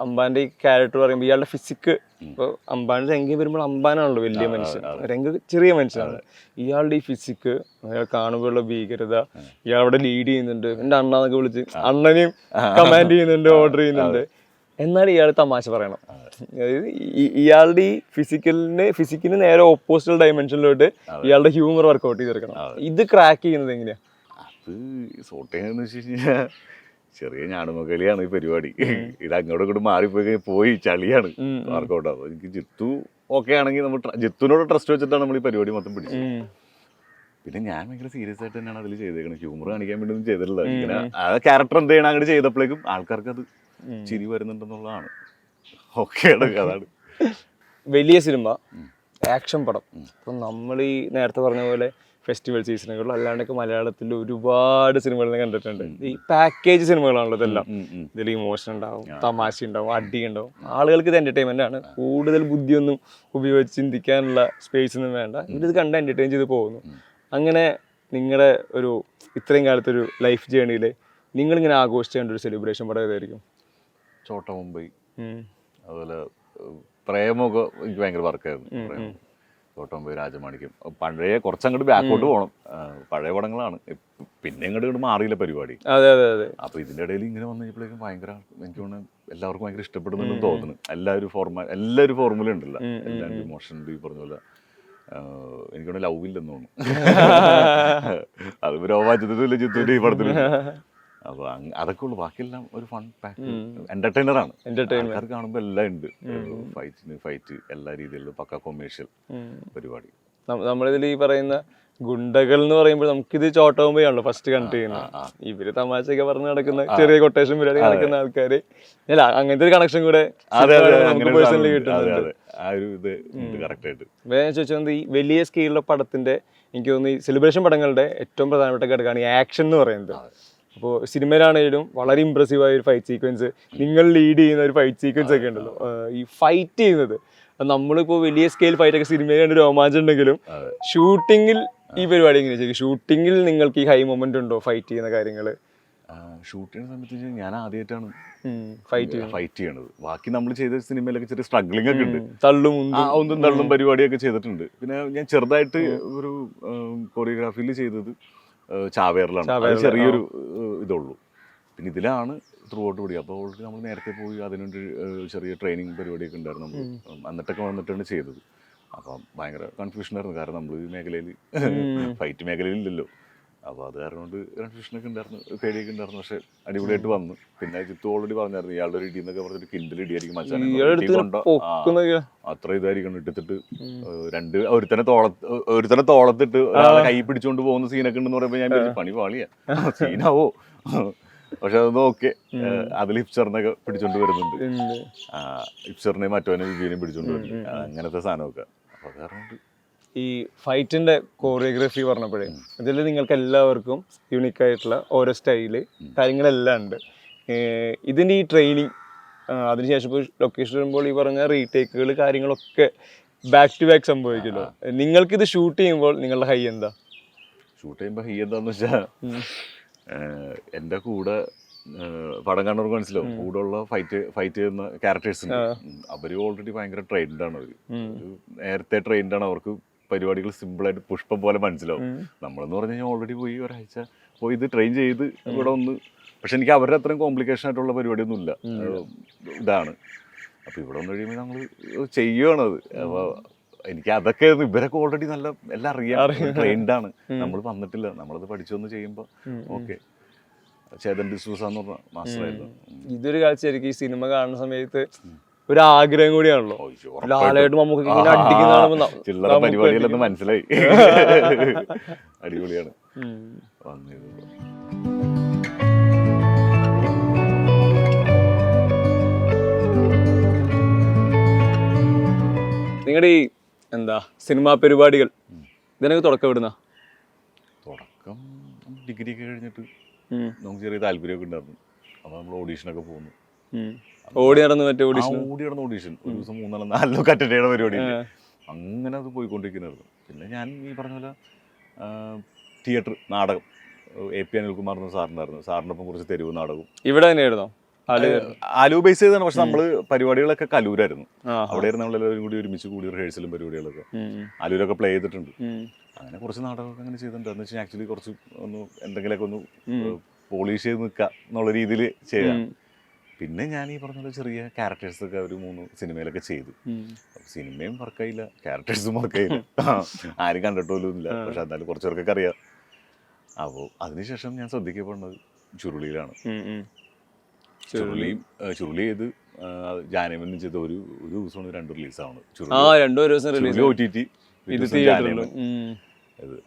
അമ്പാന്റെ ഈ ക്യാരക്ടർ പറയുമ്പോൾ ഇയാളുടെ ഫിസിക്ക്, ഇപ്പൊ അമ്പാന്റെ രംഗം വരുമ്പോൾ അമ്പാനാണല്ലോ വലിയ മനുഷ്യൻ, രംഗം ചെറിയ മനുഷ്യനാണ്. ഇയാളുടെ ഈ ഫിസിക്ക്, അയാൾ കാണുമ്പോഴുള്ള ഭീകരത, ഇയാൾ അവിടെ ലീഡ് ചെയ്യുന്നുണ്ട്. എന്റെ അണ്ണാന്നൊക്കെ വിളിച്ച് അണ്ണനെയും കമാൻഡ് ചെയ്യുന്നുണ്ട്, ഓർഡർ ചെയ്യുന്നുണ്ട്. എന്നാൽ ഇയാൾ തമാശ പറയണം. അതായത് ഇയാളുടെ ഈ ഫിസിക്കിന് നേരെ ഓപ്പോസിറ്റ് ഡയമെൻഷനിലോട്ട് ഇയാളുടെ ഹ്യൂമർ വർക്ക്ഔട്ട് ചെയ്തെടുക്കണം. ഇത് ക്രാക്ക് ചെയ്യുന്നത് എങ്ങനെയാ? അത് സോർട്ട് ചെയ്യുന്നതെന്ന് വെച്ച് കഴിഞ്ഞാൽ ചെറിയ ഞാണുമകലിയാണ് ഈ പരിപാടി. ഇത് അങ്ങോട്ടും ഇങ്ങോട്ട് മാറിപ്പോയി ചളിയാണ് വർക്കൗട്ട് ആവുന്നത്. എനിക്ക് ജിത്തു ഓക്കെ ആണെങ്കിൽ നമ്മൾ ജിത്തുവിനോട് ട്രസ്റ്റ് വെച്ചിട്ടാണ് നമ്മൾ ഈ പരിപാടി മൊത്തം പിടിച്ചത്. പിന്നെ ഞാൻ ഭയങ്കര സീരിയസ് ആയിട്ട് തന്നെയാണ് അതിൽ ചെയ്തേക്കുന്നത്. ഹ്യൂമർ കാണിക്കാൻ വേണ്ടി ഒന്നും ചെയ്തിട്ടില്ല. ഇങ്ങനെ ആ ക്യാരക്ടർ എന്ത് ചെയ്യണം അങ്ങോട്ട് ചെയ്തപ്പോഴേക്കും ആൾക്കാർക്ക് അത് ചിരി വരുന്നുണ്ടെന്നുള്ളതാണ്. ഓക്കെ, അതാണ് വലിയ സിനിമ, ആക്ഷൻ പടം. അപ്പം നമ്മൾ ഈ നേരത്തെ പറഞ്ഞ പോലെ ഫെസ്റ്റിവൽ സീസണുകളിൽ അല്ലാണ്ടൊക്കെ മലയാളത്തിൽ ഒരുപാട് സിനിമകൾ കണ്ടിട്ടുണ്ട്. ഈ പാക്കേജ് സിനിമകളാണല്ലോ ഇതെല്ലാം. ഇതിൽ ഇമോഷൻ ഉണ്ടാവും, തമാശ ഉണ്ടാവും, അടി ഉണ്ടാവും. ആളുകൾക്ക് ഇത് എന്റർടൈൻമെന്റ് ആണ്. കൂടുതൽ ബുദ്ധിയൊന്നും ഉപയോഗിച്ച് ചിന്തിക്കാനുള്ള സ്പേസ് ഒന്നും വേണ്ട. ഇവരിത് കണ്ട് എന്റർടൈൻ ചെയ്ത് പോകുന്നു. അങ്ങനെ നിങ്ങളുടെ ഒരു ഇത്രയും കാലത്തൊരു ലൈഫ് ജേണിയിൽ നിങ്ങളിങ്ങനെ ആഘോഷിച്ചേണ്ട ഒരു സെലിബ്രേഷൻ പടം ഏതായിരിക്കും? ചോട്ട മുംബൈ, അതുപോലെ പ്രേമൊക്കെ എനിക്ക് ഭയങ്കര വർക്കായിരുന്നു. ചോട്ട മുംബൈ, രാജമാണിക്യം, പഴയ കുറച്ചങ്ങോട്ട് ബാക്കോട്ട് പോകണം. പഴയ പടങ്ങളാണ്. പിന്നെ അങ്ങോട്ട് മാറിയില്ല പരിപാടി. അപ്പൊ ഇതിന്റെ ഇടയിൽ ഇങ്ങനെ വന്നപ്പോഴേക്കും ഭയങ്കര എനിക്ക് തോന്നുന്നു എല്ലാവർക്കും ഭയങ്കര ഇഷ്ടപ്പെടുന്നുണ്ടെന്ന് തോന്നുന്നു. എല്ലാവരും ഫോർമുല ഉണ്ടല്ലോ, എല്ലാവരും ഇമോഷൻ ഈ പറഞ്ഞ പോലെ. എനിക്കൊന്ന് ലവ് ഇല്ലെന്ന് തോന്നുന്നു. അത് രോമാഞ്ചത്തില്ല ചിത്തൂര് ഈ പടത്തിൽ. അപ്പൊ അതൊക്കെ ഉള്ളു. ബാക്കിയെല്ലാം ഒരു ഫൺ പാക്ക് എന്റർടൈനറാണ്. ആൾക്കാർ കാണുമ്പോൾ എല്ലാം ഉണ്ട്. ഫൈറ്റ് എല്ലാ രീതിയിലും പക്ക കൊമേഴ്ഷ്യൽ പരിപാടി. നമ്മളിതിൽ ഈ പറയുന്ന ഗുണ്ടകൾ എന്ന് പറയുമ്പോൾ നമുക്കിത് ചോട്ടാകുമ്പോഴാണല്ലോ ഫസ്റ്റ് കണ്ടു ചെയ്യുന്നത്. ഇവര് തമാശയൊക്കെ പറഞ്ഞ് നടക്കുന്ന ചെറിയ കൊട്ടേഷൻ പരിപാടി നടക്കുന്ന ആൾക്കാര് അല്ല അങ്ങനത്തെ ഒരു കണക്ഷൻ കൂടെ പേഴ്സണലി കിട്ടുന്നുണ്ട്. ഞാൻ ചോദിച്ചത് ഈ വലിയ സ്കെയിലുള്ള പടത്തിന്റെ എനിക്ക് തോന്നുന്നു ഈ സെലിബ്രേഷൻ പടങ്ങളുടെ ഏറ്റവും പ്രധാനപ്പെട്ട ഘടകമാണ് ഈ ആക്ഷൻ എന്ന് പറയുന്നത്. അപ്പോൾ സിനിമയിലാണെങ്കിലും വളരെ ഇംപ്രസീവായ ഒരു ഫൈറ്റ് സീക്വൻസ്, നിങ്ങൾ ലീഡ് ചെയ്യുന്ന ഒരു ഫൈറ്റ് സീക്വൻസ് ഒക്കെ ഉണ്ടല്ലോ. ഈ ഫൈറ്റ് ചെയ്യുന്നത് നമ്മളിപ്പോൾ വലിയ സ്കെയിൽ ഫൈറ്റ് ഒക്കെ സിനിമയിൽ കണ്ട് രോമാഞ്ചം ഉണ്ടെങ്കിലും ഷൂട്ടിങ്ങിൽ ഈ പരിപാടി എങ്ങനെയാ ചെയ്യും? ഷൂട്ടിങ്ങിൽ നിങ്ങൾക്ക് ഈ ഹൈ മൊമെന്റ് ഉണ്ടോ ഫൈറ്റ് ചെയ്യുന്ന കാര്യങ്ങൾ? ഷൂട്ടിങ്ങിനെ സംബന്ധിച്ച് ഞാൻ ആദ്യമായിട്ടാണ് ഫൈറ്റ് ചെയ്യണത്. ബാക്കി നമ്മൾ ചെയ്ത സിനിമയിലൊക്കെ ചെറിയ സ്ട്രഗ്ലിംഗ് ഒക്കെ ഉണ്ട്, ഒന്നും തള്ളും പരിപാടിയൊക്കെ ചെയ്തിട്ടുണ്ട്. പിന്നെ ഞാൻ ചെറുതായിട്ട് ഒരു കൊറിയോഗ്രാഫിയിൽ ചെയ്തത് ചാവേറിലാണ്. ചെറിയൊരു ഇതുള്ളൂ. പിന്നെ ഇതിലാണ് ത്രൂ ഔട്ട് കൂടി. അപ്പോൾ ഓൾറെഡി നമ്മൾ നേരത്തെ പോയി അതിനുവേണ്ടി ചെറിയ ട്രെയിനിങ് പരിപാടിയൊക്കെ ഉണ്ടായിരുന്നു. നമ്മൾ എന്നിട്ടൊക്കെ വന്നിട്ടാണ് ചെയ്തത്. അപ്പം ഭയങ്കര കൺഫ്യൂഷനായിരുന്നു. കാരണം നമ്മൾ ഈ മേഖലയിൽ ഫൈറ്റ് മേഖലയിലില്ലല്ലോ. അപ്പോൾ അത് കാരണം കൊണ്ട് കൺഫ്യൂഷനൊക്കെ ഉണ്ടായിരുന്നു, പേടിയൊക്കെ ഉണ്ടായിരുന്നു. പക്ഷെ അടിപൊളിയായിട്ട് വന്നു. പിന്നെ ജിത്തു ഓൾറെഡി പറഞ്ഞായിരുന്നു ഇയാളുടെ ഒരു ഇടിയെന്നൊക്കെ പറഞ്ഞിട്ട് കിൻഡിൽ ഇടിയായിരിക്കും മച്ചാനെ, അത്ര ഇതായിരിക്കണം ഇട്ടിട്ട് ഒരുത്തനെ തോളത്തിട്ട് ഒരാളെ കൈ പിടിച്ചോണ്ട് പോകുന്ന സീനൊക്കെ ഉണ്ടെന്ന് പറയുമ്പോൾ ഞാൻ പണി പാളിയാ സീനാവോ. പക്ഷെ അതൊന്നും ഓക്കെ. അതിൽ ഹിപ്ചറിനൊക്കെ പിടിച്ചോണ്ട് വരുന്നുണ്ട്, ഹിപ്ചറിനെയും മറ്റവനെ വിജയനെയും പിടിച്ചോണ്ട് വരുന്നുണ്ട്, അങ്ങനത്തെ സാധനമൊക്കെ. അപ്പൊ അത് കാരണം ഈ ഫൈറ്റിന്റെ കോറിയോഗ്രാഫി പറഞ്ഞപ്പോഴേ ഇതിൽ നിങ്ങൾക്ക് എല്ലാവർക്കും യൂണിക് ആയിട്ടുള്ള ഓരോ സ്റ്റൈല് കാര്യങ്ങളെല്ലാം ഉണ്ട്. ഇതിന്റെ ഈ ട്രെയിനിങ് അതിനുശേഷം ഇപ്പോൾ ലൊക്കേഷൻ വരുമ്പോൾ ഈ പറഞ്ഞ റീടേക്കുകൾ കാര്യങ്ങളൊക്കെ ബാക്ക് ടു ബാക്ക് സംഭവിക്കുമല്ലോ. നിങ്ങൾക്കിത് ഷൂട്ട് ചെയ്യുമ്പോൾ നിങ്ങളുടെ ഹൈ എന്താ? ഷൂട്ട് ചെയ്യുമ്പോൾ ഹൈ എന്താന്ന് വെച്ചാൽ എൻ്റെ കൂടെ പടം കാണുന്നവർക്ക് മനസ്സിലാവും. കൂടെ ഉള്ള ഫൈറ്റ് ചെയ്യുന്ന ക്യാരക്ടേഴ്സ് അവര് ഓൾറെഡി ഭയങ്കര ട്രെയിൻഡാണ്. അവര് നേരത്തെ ട്രെയിൻഡാണ്. അവർക്ക് പരിപാടികൾ സിമ്പിളായിട്ട് പുഷ്പം പോലെ മനസ്സിലാവും. നമ്മളെന്ന് പറഞ്ഞു കഴിഞ്ഞാൽ ഓൾറെഡി പോയി ഒരാഴ്ച പോയി ഇത് ട്രെയിൻ ചെയ്ത് ഇവിടെ ഒന്ന്. പക്ഷെ എനിക്ക് അവരുടെ അത്രയും കോംപ്ലിക്കേഷൻ ആയിട്ടുള്ള പരിപാടിയൊന്നും ഇല്ല. ഇതാണ്. അപ്പോൾ ഇവിടെ വന്നു കഴിയുമ്പോൾ നമ്മൾ ചെയ്യുകയാണത്. അപ്പോൾ എനിക്ക് അതൊക്കെ ഇവരൊക്കെ ഓൾറെഡി നല്ല എല്ലാം അറിയാം, ട്രെയിൻഡാണ്. നമ്മൾ വന്നിട്ടില്ല, നമ്മളത് പഠിച്ചൊന്ന് ചെയ്യുമ്പോൾ ഓക്കെ. ചേതൻ ഡിസൂസ എന്ന് പറഞ്ഞ മാസ്റ്ററായിരുന്നു. ഇതൊരു കാഴ്ച എനിക്ക് ഈ സിനിമ കാണുന്ന സമയത്ത് ഒരു ആഗ്രഹം കൂടിയാണല്ലോ. ലാലായിട്ട് നമുക്ക് ഇങ്ങനെ അടിക്കുന്ന ചില്ലറ പരിപാടികളൊന്നും മനസ്സിലായി. അടിപൊളിയാണ് വന്നത്. നിങ്ങളുടെ ഈ എന്താ സിനിമാ പരിപാടികൾ ഇതിനൊക്കെ തുടക്കം വിടുന്ന? തുടക്കം ഡിഗ്രി ഒക്കെ കഴിഞ്ഞിട്ട് നമുക്ക് ചെറിയ താല്പര്യമൊക്കെ ഉണ്ടായിരുന്നു. അപ്പോൾ നമ്മൾ ഓഡീഷനൊക്കെ പോകുന്നു. ഓടി നടന്ന് ഓഡീഷൻ ഒരു ദിവസം 3-4 അറ്റൻഡ് ചെയ്യണ പരിപാടി. അങ്ങനെ അത് പോയിക്കൊണ്ടിരിക്കുന്നതായിരുന്നു. പിന്നെ ഞാൻ ഈ പറഞ്ഞ പോലെ തിയേറ്റർ നാടകം AP അനിൽകുമാർ എന്ന സാറിനായിരുന്നു. സാറിൻ്റെ ഒപ്പം കുറച്ച് തെരുവ് നാടകവും ഇവിടെ തന്നെയായിരുന്നോ? ആലു ബേസ് ചെയ്താണ്. പക്ഷെ നമ്മള് പരിപാടികളൊക്കെ കലൂരായിരുന്നു. അവിടെ നമ്മളെല്ലാവരും കൂടി ഒരുമിച്ച് കൂടി റിഹേഴ്സലും പരിപാടികളൊക്കെ ആലൂരൊക്കെ പ്ലേ ചെയ്തിട്ടുണ്ട്. അങ്ങനെ കുറച്ച് നാടകമൊക്കെ അങ്ങനെ ചെയ്തിട്ടുണ്ട്. എന്ന് വെച്ചാൽ ആക്ച്വലി കുറച്ച് ഒന്ന് എന്തെങ്കിലുമൊക്കെ ഒന്ന് പോളിഷ് ചെയ്ത് നിൽക്കുക എന്നുള്ള രീതിയിൽ ചെയ്യാം. പിന്നെ ഞാൻ ഈ പറഞ്ഞ പോലെ ചെറിയ ക്യാരക്ടേഴ്സൊക്കെ ഒരു 3 സിനിമയിലൊക്കെ ചെയ്തു. സിനിമയും വർക്കായില്ല, ക്യാരക്ടേഴ്സും വർക്കായില്ല, ആരും കണ്ടിട്ടൊന്നുമില്ല. പക്ഷെ എന്നാലും കുറച്ചവർക്കൊക്കെ അറിയാം. അപ്പോൾ അതിനുശേഷം ഞാൻ ശ്രദ്ധിക്കപ്പെടുന്നത് ചുരുളിയിലാണ്. ചുരുളി ചെയ്ത് ജാനമനും ചെയ്ത് ഒരു ദിവസമാണ് 2 റിലീസാവുന്നത്.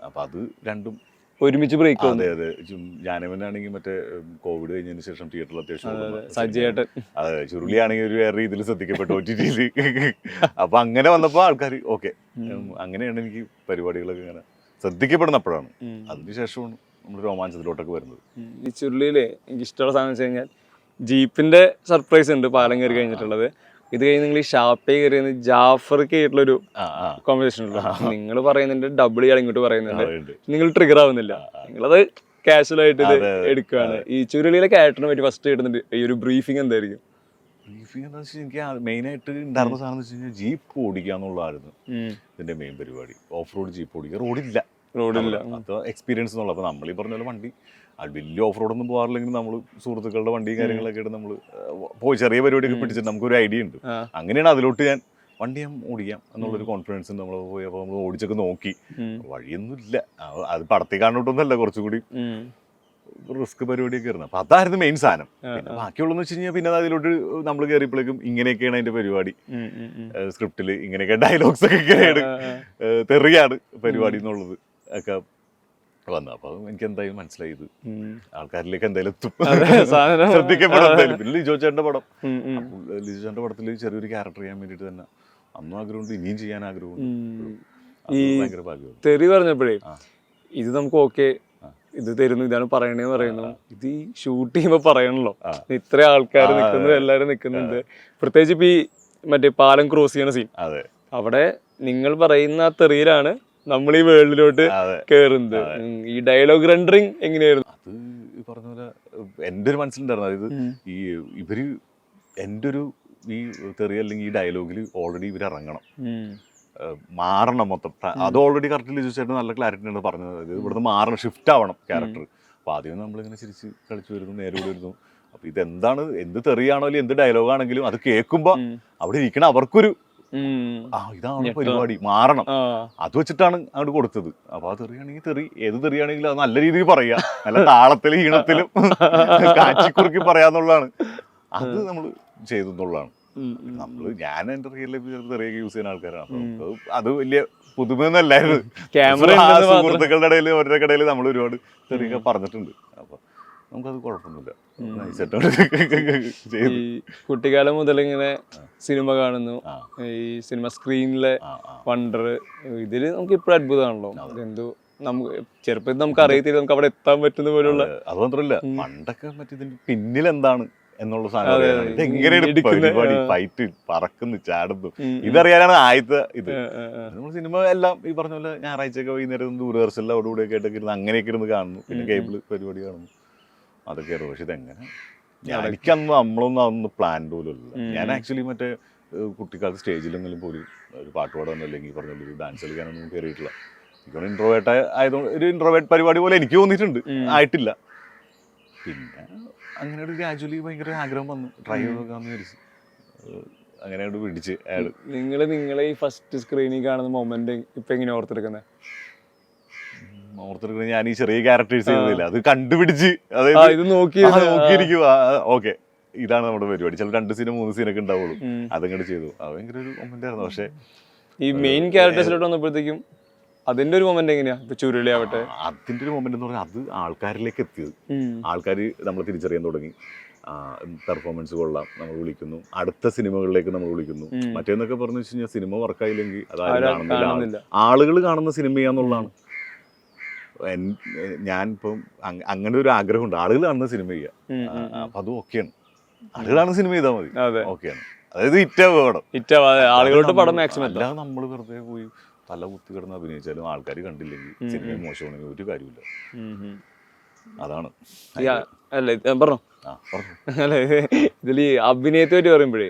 അപ്പൊ അത് രണ്ടും ഒരുമിച്ച് ബ്രേക്ക്. അതെ അതെ. ജാനമനാണെങ്കിൽ മറ്റേ കോവിഡ് കഴിഞ്ഞതിന് ശേഷം തിയേറ്ററിൽ അത്യാവശ്യം. അതെ, ചുരുളിയാണെങ്കിൽ ഒരു വേറെ രീതിയിൽ ശ്രദ്ധിക്കപ്പെട്ടു OTT-യിൽ. അപ്പൊ അങ്ങനെ വന്നപ്പോ ആൾക്കാർ ഓക്കെ. അങ്ങനെയാണ് എനിക്ക് പരിപാടികളൊക്കെ ഇങ്ങനെ ശ്രദ്ധിക്കപ്പെടുന്നപ്പോഴാണ്. അതിനുശേഷമാണ് നമ്മൾ രോമാഞ്ചത്തിലോട്ടൊക്കെ വരുന്നത്. ഈ ചുരുളിയില് എനിക്ക് ഇഷ്ടമുള്ള സാധനം വെച്ച് കഴിഞ്ഞാൽ ജീപ്പിന്റെ സർപ്രൈസ് ഉണ്ട് പാലം കയറി കഴിഞ്ഞിട്ടുള്ളത്. ഇത് കഴിഞ്ഞ് നിങ്ങൾ ഈ ഷാപ്പേ കയറിയെന്ന് ജാഫർക്ക് ആയിട്ടുള്ളൊരു കോമ്പറ്റീഷൻ ഉണ്ടോ? നിങ്ങൾ പറയുന്നുണ്ട് ഡബിൾ ഇയാൾ ഇങ്ങോട്ട് പറയുന്നുണ്ട്, നിങ്ങൾ ട്രിഗർ ആവുന്നില്ല, നിങ്ങളത് കാഷ്വൽ ആയിട്ട് ഇത് എടുക്കുകയാണ്. ഈ ചുരുളിയിലെ ക്യാരക്ടറിനെ പറ്റി ഫസ്റ്റ് കിട്ടുന്നുണ്ട് ഈ ഒരു ബ്രീഫിംഗ് എന്തായിരിക്കും? ബ്രീഫിംഗ് എന്താ വെച്ചാൽ എനിക്ക് മെയിനായിട്ട് ഉണ്ടായിരുന്ന സാധനം എന്ന് വെച്ച് കഴിഞ്ഞാൽ ജീപ്പ് ഓടിക്കുക എന്നുള്ളതായിരുന്നു ഇതിന്റെ മെയിൻ പരിപാടി. ഓഫ് റോഡ് ജീപ്പ് ഓടിക്കുക. റോഡില്ല അത് എക്സ്പീരിയൻസ് എന്നുള്ള. അപ്പോൾ നമ്മൾ ഈ പറഞ്ഞ പോലെ വണ്ടി വലിയ ഓഫ് റോഡൊന്നും പോകാറില്ലെങ്കിൽ നമ്മൾ സുഹൃത്തുക്കളുടെ വണ്ടിയും കാര്യങ്ങളൊക്കെ ആയിട്ട് നമ്മൾ പോയി ചെറിയ പരിപാടിയൊക്കെ പിടിച്ചിട്ട് നമുക്കൊരു ഐഡിയ ഉണ്ട്. അങ്ങനെയാണ് അതിലോട്ട് ഞാൻ വണ്ടി ഞാൻ ഓടിക്കാം എന്നുള്ളൊരു കോൺഫിഡൻസ് നമ്മൾ പോയി. അപ്പോൾ നമ്മൾ ഓടിച്ചൊക്കെ നോക്കി, വഴിയൊന്നും ഇല്ല. അത് പടത്തിൽ കാണോട്ടൊന്നുമല്ല, കുറച്ചും കൂടി റിസ്ക് പരിപാടിയൊക്കെ ആയിരുന്നു. അപ്പൊ അതായിരുന്നു മെയിൻ സാധനം. പിന്നെ ബാക്കിയുള്ളതെന്ന് വെച്ച് കഴിഞ്ഞാൽ പിന്നെ അതിലോട്ട് നമ്മൾ കയറിയപ്പോഴേക്കും ഇങ്ങനെയൊക്കെയാണ് അതിന്റെ പരിപാടി. സ്ക്രിപ്റ്റിൽ ഇങ്ങനെയൊക്കെ ഡയലോഗ്സ് ഒക്കെ ഇങ്ങനെയാണ്, തെറിയാണ് പരിപാടി എന്നുള്ളത് ഒക്കെ വന്നു. അപ്പൊ എനിക്ക് എന്തായാലും മനസ്സിലായി ഇത് ആൾക്കാരിലേക്ക് എന്തായാലും എത്തും, ശ്രദ്ധിക്കപ്പെടും എന്തായാലും. പിന്നെ ലിജോ ചേട്ടന്റെ പടം, ലിജോ ചേട്ടന്റെ പടത്തിൽ ചെറിയൊരു ക്യാരക്ടർ ചെയ്യാൻ വേണ്ടിയിട്ട് തന്നെ അന്നും ആഗ്രഹമുണ്ട്, ഇനിയും ചെയ്യാൻ ആഗ്രഹമുണ്ട്. ഈ ഭയങ്കര ഭാഗ്യമാണ്. തെറി പറഞ്ഞപ്പോഴേ ഇത് നമുക്ക് ഓക്കെ ഇത് തരുന്നു, ഇതാണ് പറയണേന്ന് പറയുന്നു, ഇത് ഈ ഷൂട്ട് ചെയ്യുമ്പോ പറയണല്ലോ, ഇത്ര ആൾക്കാർ നിൽക്കുന്നു, എല്ലാരും നിൽക്കുന്നുണ്ട്. പ്രത്യേകിച്ച് ഇപ്പൊ ഈ മറ്റേ പാലം ക്രോസ് ചെയ്യണ സീൻ, അവിടെ നിങ്ങൾ പറയുന്ന ആ തെറിയിലാണ് നമ്മൾ ഈ വേൾഡിലോട്ട് കേറുന്നത്. ഈ ഡയലോഗ് റെൻഡറിങ് എങ്ങനെയായിരുന്നു? അത് പറഞ്ഞ പോലെ എൻ്റെ ഒരു മനസ്സിലുണ്ടായിരുന്നു. അതായത് ഈ ഇവര് എൻ്റെ ഒരു ഈ തെറി അല്ലെങ്കിൽ ഈ ഡയലോഗിൽ ഓൾറെഡി ഇവർ ഇറങ്ങണം, മാറണം മൊത്തം. അത് ഓൾറെഡി കറക്റ്റ് ലിജോ ചേട്ടൻ നല്ല ക്ലാരിറ്റി ആണ് പറഞ്ഞത്. അതായത് ഇവിടുന്ന് മാറണം, ഷിഫ്റ്റ് ആവണം ക്യാരക്ടർ. അപ്പോൾ ആദ്യം നമ്മളിങ്ങനെ ചിരിച്ച് കളിച്ച് വരുന്നു, നേരെ വരുന്നു. അപ്പോൾ ഇതെന്താണ്, എന്ത് തെറിയാണോ അല്ലെങ്കിൽ എന്ത് ഡയലോഗാണെങ്കിലും അത് കേൾക്കുമ്പോൾ അവിടെ ഇരിക്കണ അവർക്കൊരു ഇതാണ് പരിപാടി, മാറണം. അത് വെച്ചിട്ടാണ് അങ്ങോട്ട് കൊടുത്തത്. അപ്പൊ ആ തെറിയാണെങ്കിൽ തെറി, ഏത് തെറിയാണെങ്കിലും അത് നല്ല രീതിയിൽ പറയാ, നല്ല താളത്തിലും ഈണത്തിലും കാച്ചിക്കുറുക്കി പറയാന്നുള്ളതാണ്. അത് നമ്മൾ ചെയ്തു എന്നുള്ളതാണ്. ഞാൻ എന്റെ റിയൽ ലൈഫിൽ തെറിയൊക്കെ യൂസ് ചെയ്യുന്ന ആൾക്കാരാണ്. അപ്പൊ അത് വലിയ പുതുമയൊന്നല്ലായിരുന്നു. സുഹൃത്തുക്കളുടെ ഇടയിൽ അവരുടെ ഇടയിൽ നമ്മൾ ഒരുപാട് തെറിയൊക്കെ പറഞ്ഞിട്ടുണ്ട്. അപ്പൊ നമുക്കത് കുഴപ്പമൊന്നുമില്ല. ഈ കുട്ടിക്കാലം മുതൽ ഇങ്ങനെ സിനിമ കാണുന്നു, ഈ സിനിമ സ്ക്രീനിലെ വണ്ടർ, ഇതില് നമുക്ക് ഇപ്പോഴും അത്ഭുതമാണല്ലോ. എന്തോ നമുക്ക് ചെറുപ്പത്തിൽ നമുക്ക് അറിയത്തില്ല നമുക്ക് അവിടെ എത്താൻ പറ്റുന്ന പോലുള്ള. അത് മാത്രമല്ല, പണ്ടൊക്കെ മറ്റേതിന്റെ പിന്നിൽ എന്താണ് എന്നുള്ള സാധനം, ഇതെങ്ങനെയാണ് പരിപാടി, ഫൈറ്റ്, പറക്കുന്നു, ചാടുന്നു, ഇതറിയാനാണ് ആദ്യത്തെ ഇത്. നമ്മൾ സിനിമ എല്ലാം ഈ പറഞ്ഞ പോലെ ഞായറാഴ്ചയൊക്കെ വൈകുന്നേരം ദൂരദർശനിൽ അവിടെ കൂടെ ഒക്കെ ആയിട്ടൊക്കെ ഇരുന്ന് അങ്ങനെയൊക്കെ ഇരുന്ന് കാണുന്നു. പിന്നെ കേബിള് പരിപാടി കാണുന്നു, അതൊക്കെയായിരുന്നു. പക്ഷെ ഇതെങ്ങനെ, എനിക്കന്ന് നമ്മളൊന്നും അതൊന്നും പ്ലാൻ പോലും ഇല്ല. ഞാൻ ആക്ച്വലി മറ്റേ കുട്ടിക്കാലത്ത് സ്റ്റേജിലെങ്കിലും പോലും ഒരു പാട്ട് പാടാനോ അല്ലെങ്കിൽ പറഞ്ഞ ഒരു ഡാൻസ് കളിക്കാനൊന്നും കയറിയിട്ടില്ല. എനിക്കൊന്ന് ഇൻട്രോവേർട്ട് ആയതുകൊണ്ട് ഒരു ഇൻട്രോവേർട്ട് പരിപാടി പോലെ എനിക്ക് തോന്നിയിട്ടുണ്ട്, ആയിട്ടില്ല. പിന്നെ അങ്ങനെ ഒരു ഗ്രാജുവലി ഭയങ്കര ആഗ്രഹം വന്നു, ട്രൈ ചെയ്ത് നോക്കാമെന്ന് വിചാരിച്ചു. അങ്ങനെയായിട്ട് പിടിച്ച് അയാൾ. നിങ്ങളെ ഈ ഫസ്റ്റ് സ്ക്രീനിൽ കാണുന്ന മൊമെന്റ് ഇപ്പൊ എങ്ങനെ ഓർത്തെടുക്കുന്നത്? ഓർത്തെടുക്കുന്നത് ഞാൻ ഈ ചെറിയ ക്യാരക്ടേഴ്സ് ചെയ്യുന്നില്ല, അത് കണ്ടുപിടിച്ച് അതായത് നോക്കിയിരിക്കും. ഓക്കെ, ഇതാണ് നമ്മുടെ പരിപാടി. ചിലപ്പോൾ 2 സീനും 3 സീനൊക്കെ ഉണ്ടാവുള്ളൂ, അതങ്ങോട്ട് ചെയ്തു. അത് ഭയങ്കര ഒരു മൊമെന്റ് ആയിരുന്നു. പക്ഷെ ഈ മെയിൻ ക്യാരക്ടേഴ്സിലോട്ട് വന്നപ്പോഴത്തേക്കും അതിന്റെ ഒരു മൊമെന്റ് എങ്ങനെയാ? ഇപ്പൊ ചുരുളി ആവട്ടെ, അതിന്റെ ഒരു മൊമെന്റ് എന്ന് പറഞ്ഞാൽ അത് ആൾക്കാരിലേക്ക് എത്തിയത്. ആൾക്കാർ നമ്മളെ തിരിച്ചറിയാൻ തുടങ്ങി. പെർഫോമൻസ് കൊള്ളാം, നമ്മൾ വിളിക്കുന്നു, അടുത്ത സിനിമകളിലേക്ക് നമ്മൾ വിളിക്കുന്നു. മറ്റേന്നൊക്കെ പറഞ്ഞു വെച്ച് കഴിഞ്ഞാൽ സിനിമ വർക്കായില്ലെങ്കിൽ അതായത് കാണുന്നില്ല, ആളുകൾ കാണുന്ന സിനിമ ചെയ്യാന്നുള്ളതാണ്. ഞാനിപ്പം അങ്ങനെ ഒരു ആഗ്രഹമുണ്ട്, ആളുകൾ കാണുന്ന സിനിമ ചെയ്യുക. അപ്പൊ അത് ഓക്കെയാണ്, ആളുകൾ കാണുന്ന സിനിമ ചെയ്താൽ മതി, ഓക്കെയാണ്. അതായത് ആളുകളുടെ പടം മാക്സിമം. അല്ലാതെ നമ്മൾ വെറുതെ പോയി തല കുത്തി കിടന്ന് അഭിനയിച്ചാലും ആൾക്കാർ കണ്ടില്ലെങ്കിൽ സിനിമ മോശമാണെങ്കിൽ ഒരു കാര്യമില്ല. അതാണ് അല്ലേ പറഞ്ഞോ. അല്ലെ, ഇതിൽ ഈ അഭിനയത്തെ പറ്റി പറയുമ്പോഴേ,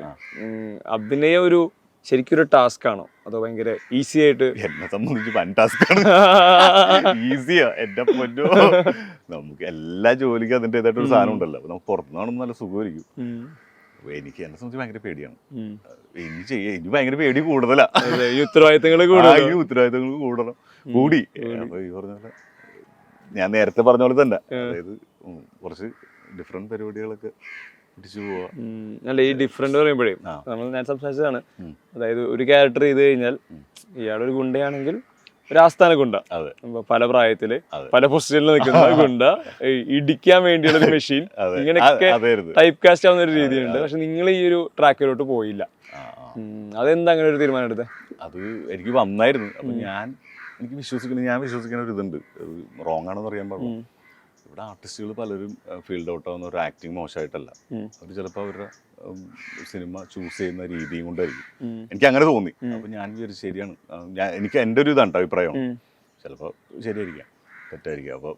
അഭിനയം ഒരു ശരിക്കും ഒരു ടാസ്ക് ആണോ അതോ ഭയങ്കര ഈസി ആയിട്ട്? എന്നെ സംബന്ധിച്ച് വൻ ടാസ്ക് ആണ്. ഈസിയാ എന്റെ പൊന്നോ. നമുക്ക് എല്ലാ ജോലിക്കും അതിൻ്റെതായിട്ടൊരു സാധനം ഉണ്ടല്ലോ. അപ്പൊ നമുക്ക് പുറത്തുനിന്ന് കാണുമ്പോൾ നല്ല സുഖമായിരിക്കും. എനിക്ക് എന്നെ സംബന്ധിച്ച് ഭയങ്കര പേടിയാണ്. ഇനി ഭയങ്കര പേടി കൂടുതലാ. ഉത്തരവാദിത്തങ്ങൾ കൂടണം കൂടി. അപ്പൊ ഈ പറഞ്ഞ പോലെ ഞാൻ നേരത്തെ പറഞ്ഞ പോലെ തന്നെ, അതായത് കുറച്ച് ഡിഫറെന്റ് പരിപാടികളൊക്കെ പിടിച്ചു പോവാ. അല്ല, ഈ ഡിഫറെന്റ് പറയുമ്പോഴേ ഞാൻ സംസാരിച്ചതാണ്. അതായത് ഒരു ക്യാരക്ടർ ചെയ്ത് കഴിഞ്ഞാൽ ഇയാളൊരു ഗുണ്ടയാണെങ്കിൽ ഒരു ആസ്ഥാന ഗുണ്ട, പല പ്രായത്തില് പല പൊസിഷനിൽ നിൽക്കുന്ന ഗുണ്ട, ഇടിക്കാൻ വേണ്ടിയുള്ള ഒരു മെഷീൻ, ഇങ്ങനെയൊക്കെ ടൈപ്പ് കാസ്റ്റ് ആവുന്ന ഒരു രീതിയുണ്ട്. പക്ഷെ നിങ്ങൾ ഈ ഒരു ട്രാക്കിലോട്ട് പോയില്ല. അതെന്താ അങ്ങനെ ഒരു തീരുമാനം എടുത്തത്? അത് എനിക്ക് വന്നായിരുന്നു. അപ്പൊ എനിക്ക് വിശ്വസിക്കുന്ന ഒരു ഇതുണ്ട്, റോങ് ആണെന്ന് അറിയാൻ പാടില്ല. ഇവിടെ ആർട്ടിസ്റ്റുകൾ പലരും ഫീൽഡ് ഔട്ട് ആവുന്ന ഒരു ആക്ടിങ് മോശമായിട്ടല്ല, അവർ ചിലപ്പോൾ അവരുടെ സിനിമ ചൂസ് ചെയ്യുന്ന രീതിയും കൊണ്ടായിരിക്കും. എനിക്ക് അങ്ങനെ തോന്നി. അപ്പൊ ഞാൻ വിചാരിച്ചു ശരിയാണ്, എനിക്ക് എൻ്റെ ഒരു ഇതാണ് അഭിപ്രായം, ചിലപ്പോൾ ശരിയായിരിക്കാം തെറ്റായിരിക്കാം. അപ്പോൾ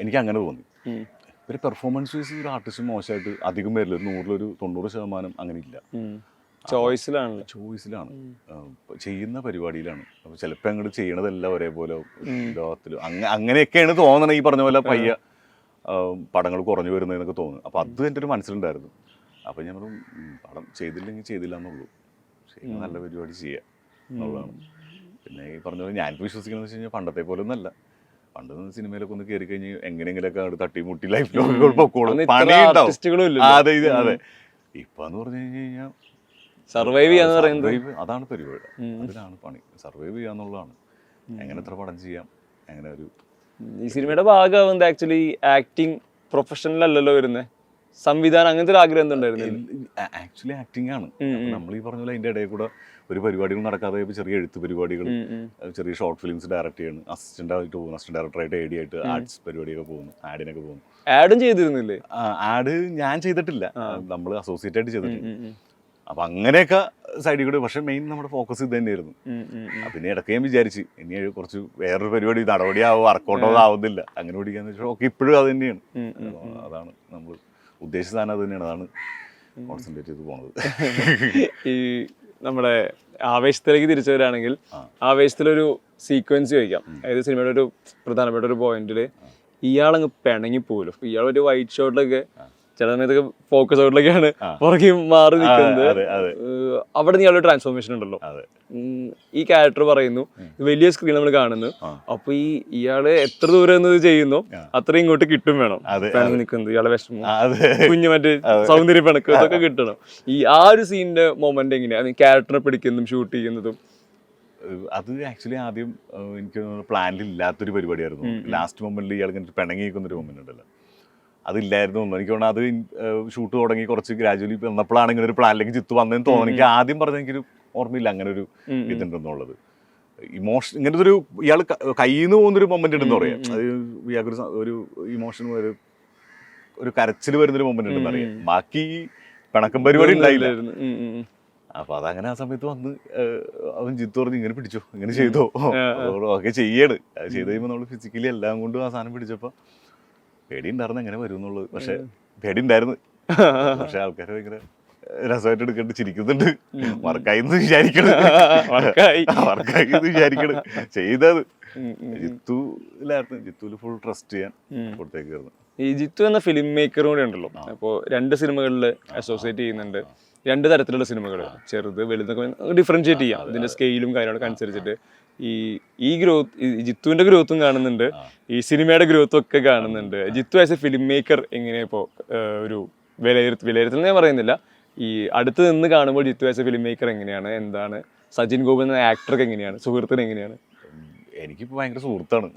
എനിക്ക് അങ്ങനെ തോന്നി. ഒരു പെർഫോമൻസ് വൈസ് ഒരു ആർട്ടിസ്റ്റ് മോശമായിട്ട് അധികം പേരില്ല, 100-ൽ 90% അങ്ങനെ ഇല്ല. ചോയ്സിലാണ് ചെയ്യുന്ന പരിപാടിയിലാണ്. അപ്പൊ ചിലപ്പോൾ അങ്ങോട്ട് ചെയ്യണതെല്ലാം ഒരേപോലെ ലോകത്തിലും അങ്ങനെയൊക്കെയാണ് തോന്നണം. ഈ പറഞ്ഞ പോലെ പയ്യ പടങ്ങൾ കുറഞ്ഞു വരുന്നതെന്നൊക്കെ തോന്നുന്നു. അപ്പൊ അത് എൻ്റെ ഒരു മനസ്സിലുണ്ടായിരുന്നു. അപ്പൊ ഞാൻ പടം ചെയ്തില്ലെങ്കിൽ ചെയ്തില്ല എന്നുള്ളൂ, നല്ല പരിപാടി ചെയ്യുക എന്നുള്ളതാണ്. പിന്നെ ഈ പറഞ്ഞ പോലെ ഞാനിപ്പോൾ വിശ്വസിക്കുന്നത് വെച്ച് കഴിഞ്ഞാൽ പണ്ടത്തെ പോലെ ഒന്നല്ല. പണ്ട് സിനിമയിലൊക്കെ ഒന്ന് കയറി കഴിഞ്ഞ് എങ്ങനെയെങ്കിലൊക്കെ അവിടെ തട്ടിമുട്ടി ലൈഫിലൊക്കെ പൊക്കോളും, അന്ന് ഇത്ര പണിയുണ്ടാവും. ആർട്ടിസ്റ്റുകളും ഇല്ല. അതെ അതെ. ഇപ്പൊന്ന് പറഞ്ഞു കഴിഞ്ഞാൽ സർവൈവ് ചെയ്യാന്ന് പറയുന്നത് അതാണ് പരിപാടി, അതിലാണ് പണി. സർവൈവ് ചെയ്യാന്നുള്ളതാണ്. എങ്ങനെ എത്ര പടം ചെയ്യാം, എങ്ങനെ ഒരു ഈ സിനിമയുടെ ഭാഗമാവുന്നത് ആക്ച്വലി ആക്ടിങ് പ്രൊഫഷണൽ അല്ലല്ലോ വരുന്നത്, സംവിധാനം അങ്ങനത്തെ ഒരു ആഗ്രഹം എന്തുണ്ടായിരുന്നു? ആക്ച്വലി ആക്ടിങ് ആണ്. നമ്മൾ ഈ പറഞ്ഞ പോലെ അതിന്റെ ഇടയിൽ കൂടെ ഒരു പരിപാടികൾ നടക്കാതെ ചെറിയ എഴുത്ത് പരിപാടികൾ, ചെറിയ ഷോർട്ട് ഫിലിംസ് ഡയറക്ട് ചെയ്യണം, അസിസ്റ്റന്റ് ആയിട്ട് പോകുന്നു, അസിസ്റ്റന്റ് ഡയറക്ടറായിട്ട് AD ആയിട്ട് ആർട്സ് പരിപാടിയൊക്കെ പോകുന്നു, ആഡിനൊക്കെ പോകുന്നു. ആഡും ചെയ്തിരുന്നില്ലേ? ആഡ് ഞാൻ ചെയ്തിട്ടില്ല, നമ്മൾ അസോസിയേറ്റ് ആയിട്ട് ചെയ്തിട്ടുണ്ട്. അപ്പൊ അങ്ങനെയൊക്കെ സൈഡിൽ കൂടെ. പക്ഷെ മെയിൻ നമ്മുടെ ഫോക്കസ് ഇത് തന്നെയായിരുന്നു. പിന്നെ ഇടയ്ക്ക് ഞാൻ വിചാരിച്ച് ഇനി കുറച്ച് വേറൊരു പരിപാടി നടപടിയാവും, വർക്കൗട്ടോ ആവുന്നില്ല, അങ്ങനെ പിടിക്കാന്ന് വെച്ചാൽ ഓക്കെ ഇപ്പോഴും അത് തന്നെയാണ്. അതാണ് നമ്മൾ ഉദ്ദേശിച്ച സാധനം, അത് തന്നെയാണ്. അതാണ് കോൺസെൻട്രേറ്റ് ചെയ്ത് പോണത്. ഈ നമ്മുടെ ആവേശത്തിലേക്ക് തിരിച്ചു വരികയാണെങ്കിൽ, ആവേശത്തിലൊരു സീക്വൻസ് ചോദിക്കാം. അതായത് സിനിമയുടെ ഒരു പ്രധാനപ്പെട്ട ഒരു പോയിന്റിൽ ഇയാളങ്ങ് പിണങ്ങി പോലും, ഇയാൾ ഒരു വൈറ്റ് ഷോട്ടിലൊക്കെ ചില സമയത്തൊക്കെ ഫോക്കസ് ഔട്ടിലൊക്കെയാണ് പുറകെ മാറി നിൽക്കുന്നത്. അവിടെ ഇയാളൊരു ട്രാൻസ്ഫോർമേഷൻ ഉണ്ടല്ലോ. ഈ ക്യാരക്ടർ പറയുന്നു, വലിയ സ്ക്രീൻ നമ്മൾ കാണുന്നു, അപ്പൊ ഇയാള് എത്ര ദൂരം എന്നത് ചെയ്യുന്നു അത്രയും ഇങ്ങോട്ട് കിട്ടും വേണം. പിണങ്ങി നിൽക്കുന്നത് ഇയാളെ വിഷമം, കുഞ്ഞു മറ്റേ സൗന്ദര്യ പിണക്ക് ഇതൊക്കെ കിട്ടണം. ആ ഒരു സീനിന്റെ മൊമെന്റ് എങ്ങനെയാ ക്യാരക്ടറെ പിടിക്കുന്നതും ഷൂട്ട് ചെയ്യുന്നതും? അത് ആക്ച്വലി ആദ്യം എനിക്ക് പ്ലാനിൽ ഇല്ലാത്തൊരു പരിപാടിയായിരുന്നു. ലാസ്റ്റ് മൊമെന്റിൽ ഇയാൾക്ക് പിണങ്ങി നിൽക്കുന്നൊരു മൊമെന്റ് ഉണ്ടല്ലോ, അതില്ലായിരുന്നു. എനിക്ക് തോന്നുന്നു അത് ഷൂട്ട് തുടങ്ങി കുറച്ച് ഗ്രാജുവലി വന്നപ്പോഴാണ് ഇങ്ങനെ ഒരു പ്ലാനിലേക്ക് ജിത്തു വന്നതെന്ന് തോന്നുന്നു. എനിക്ക് ആദ്യം പറഞ്ഞ എനിക്കൊരു ഓർമ്മയില്ല അങ്ങനെ ഒരു ഇതുണ്ടെന്നുള്ളത്. ഇമോഷൻ ഇങ്ങനത്തെ ഒരു ഇയാൾ കയ്യിൽ നിന്ന് പോകുന്നൊരു മൊമെന്റ് ഉണ്ടെന്ന് പറയാം. അത് ഇയാൾക്കൊരു ഒരു ഇമോഷൻ ഒരു കരച്ചിൽ വരുന്നൊരു മൊമെന്റ് ഉണ്ടെന്ന് അറിയാം. ബാക്കി പിണക്കം പരിപാടി ഉണ്ടായില്ല. അപ്പൊ അതങ്ങനെ ആ സമയത്ത് വന്ന് അവൻ ജിത്തു പറഞ്ഞ് ഇങ്ങനെ പിടിച്ചോ, ഇങ്ങനെ ചെയ്തോ, ഓക്കെ ചെയ്യാണ്. അത് ചെയ്ത് കഴിയുമ്പോൾ നമ്മൾ ഫിസിക്കലി എല്ലാം കൊണ്ടും ആ സാധനം പിടിച്ചപ്പോൾ പേടി ഉണ്ടായിരുന്നു എങ്ങനെ വരും എന്നുള്ളത്. പക്ഷെ പേടി ഉണ്ടായിരുന്നു. പക്ഷെ ആൾക്കാർ ഭയങ്കര രസമായിട്ട് എടുക്കേണ്ടി ചിരിക്കുന്നുണ്ട്. വർക്കായിന്ന് വിചാരിക്കണം, വർക്കായിന്ന് വിചാരിക്കണം. ചെയ്തത് ജിത്തുവിലായിരുന്നു. ജിത്തുവിൽ ഫുൾ ട്രസ്റ്റ് ചെയ്യാൻ കൊടുത്തേക്കായിരുന്നു. ഈ ജിത്തു എന്ന ഫിലിം മേക്കറും കൂടെ ഉണ്ടല്ലോ. അപ്പോൾ 2 സിനിമകളിൽ അസോസിയേറ്റ് ചെയ്യുന്നുണ്ട്, 2 തരത്തിലുള്ള സിനിമകൾ, ചെറുത് വലുതൊക്കെ ഡിഫറൻഷിയേറ്റ് ചെയ്യാം ഇതിന്റെ സ്കെയിലും കാര്യങ്ങളൊക്കെ അനുസരിച്ചിട്ട്. ഈ ഗ്രോത്ത്, ജിത്തുവിന്റെ ഗ്രോത്തും കാണുന്നുണ്ട്, ഈ സിനിമയുടെ ഗ്രോത്തും ഒക്കെ കാണുന്നുണ്ട്. Jithu as a film maker എങ്ങനെയാ ഇപ്പോൾ ഒരു വിലയിരുത്തൽ ഞാൻ പറയുന്നില്ല, ഈ അടുത്ത് നിന്ന് കാണുമ്പോൾ Jithu as a film maker എങ്ങനെയാണ്, എന്താണ് സജിൻ ഗോപൻ എന്ന ആക്ടർക്ക് എങ്ങനെയാണ്, സുഹൃത്തിന് എങ്ങനെയാണ്? എനിക്കിപ്പോൾ ഭയങ്കര സുഹൃത്താണ്